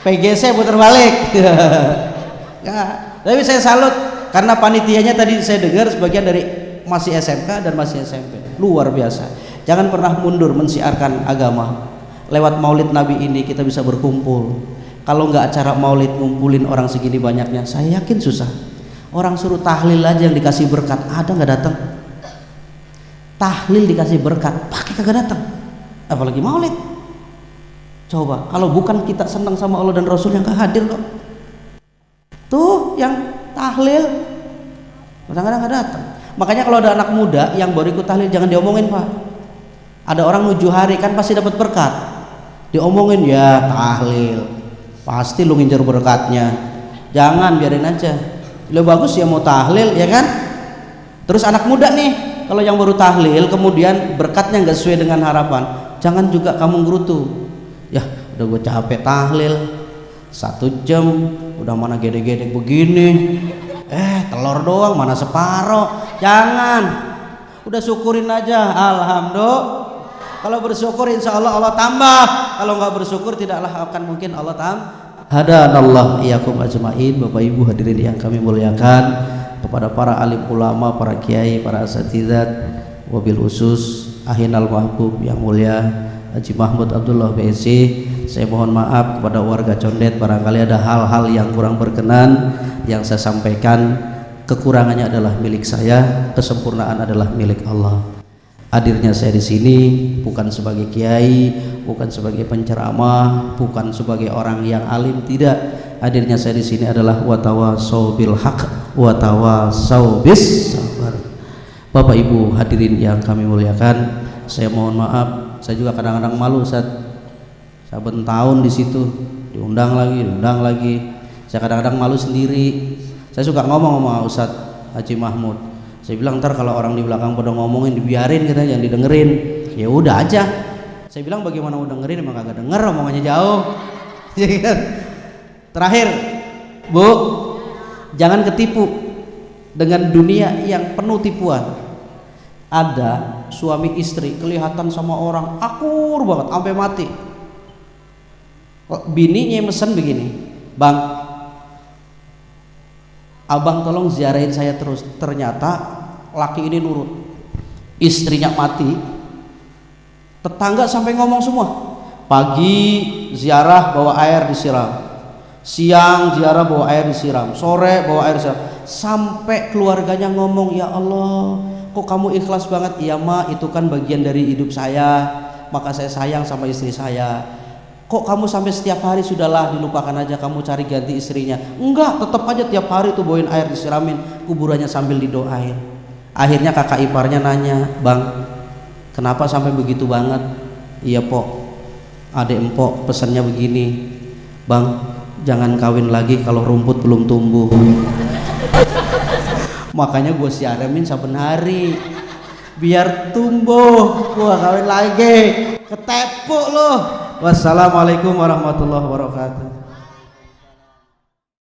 PGC putar balik. Ya, tapi saya salut karena panitianya tadi saya dengar sebagian dari masih SMK dan masih SMP. Luar biasa. Jangan pernah mundur mensiarkan agama. Lewat Maulid Nabi ini kita bisa berkumpul. Kalau nggak acara Maulid ngumpulin orang segini banyaknya, saya yakin susah. Orang suruh tahlil aja yang dikasih berkat, ada nggak datang? Tahlil dikasih berkat, pakai kagak datang. Apalagi Maulid. Coba kalau bukan kita senang sama Allah dan Rasul yang nggak hadir kok. Tuh yang tahlil kadang-kadang nggak datang. Makanya kalau ada anak muda yang baru ikut tahlil jangan diomongin, Pak. Ada orang 7 hari kan pasti dapat berkat. Diomongin ya tahlil. Pasti lu ngincer berkatnya. Jangan, biarin aja. Lebih bagus ya mau tahlil ya kan. Terus anak muda nih, kalau yang baru tahlil kemudian berkatnya nggak sesuai dengan harapan, jangan juga kamu gerutu. Ya udah gue capek tahlil 1 jam, udah mana gede-gede begini, telur doang mana separoh. Jangan, udah syukurin aja. Alhamdulillah. Kalau bersyukur insya Allah Allah tambah. Kalau nggak bersyukur tidaklah akan mungkin Allah tambah. Hadanallah iyyakum ajmain. Bapak Ibu hadirin yang kami muliakan, kepada para alim ulama, para kiai, para asatidzat, wabil khusus ahinal mahbub yang mulia Haji Mahmud Abdullah BSc, saya mohon maaf kepada warga Condet barangkali ada hal-hal yang kurang berkenan yang saya sampaikan. Kekurangannya adalah milik saya, kesempurnaan adalah milik Allah. Hadirnya saya di sini bukan sebagai kiai, bukan sebagai penceramah, bukan sebagai orang yang alim, tidak. Hadirnya saya di sini adalah watawasau bil haq, watawasau bis sabar. Bapak Ibu hadirin yang kami muliakan, saya mohon maaf, saya juga kadang-kadang malu saat saben tahun di situ diundang lagi. Saya kadang-kadang malu sendiri. Saya suka ngomong sama Ustadz Haji Mahmud. Saya bilang ntar kalau orang di belakang pada ngomongin dibiarin, kita jangan didengerin. Ya udah aja. Saya bilang bagaimana mau dengerin, emang kagak denger, omongannya jauh. Terakhir, Bu, jangan ketipu dengan dunia yang penuh tipuan. Ada suami istri kelihatan sama orang akur banget sampai mati. Bininya mesen begini, Bang, abang tolong ziarahin saya terus. Ternyata laki ini nurut, istrinya mati, tetangga sampai ngomong semua. Pagi ziarah bawa air disiram, siang ziarah bawa air disiram, sore bawa air disiram, sampai keluarganya ngomong, ya Allah kok kamu ikhlas banget. Iya Ma, itu kan bagian dari hidup saya, maka saya sayang sama istri saya. Kok kamu sampai setiap hari, sudahlah dilupakan aja, kamu cari ganti istrinya. Enggak, tetap aja tiap hari tuh bawain air disiramin kuburannya sambil didoain. Akhirnya kakak iparnya nanya, Bang, kenapa sampai begitu banget? Iya Pok, adek empok pesannya begini, Bang, jangan kawin lagi kalau rumput belum tumbuh. Makanya gue siaramin saben hari biar tumbuh. Gua kawin lagi, ketepuk loh. Wassalamualaikum warahmatullahi wabarakatuh.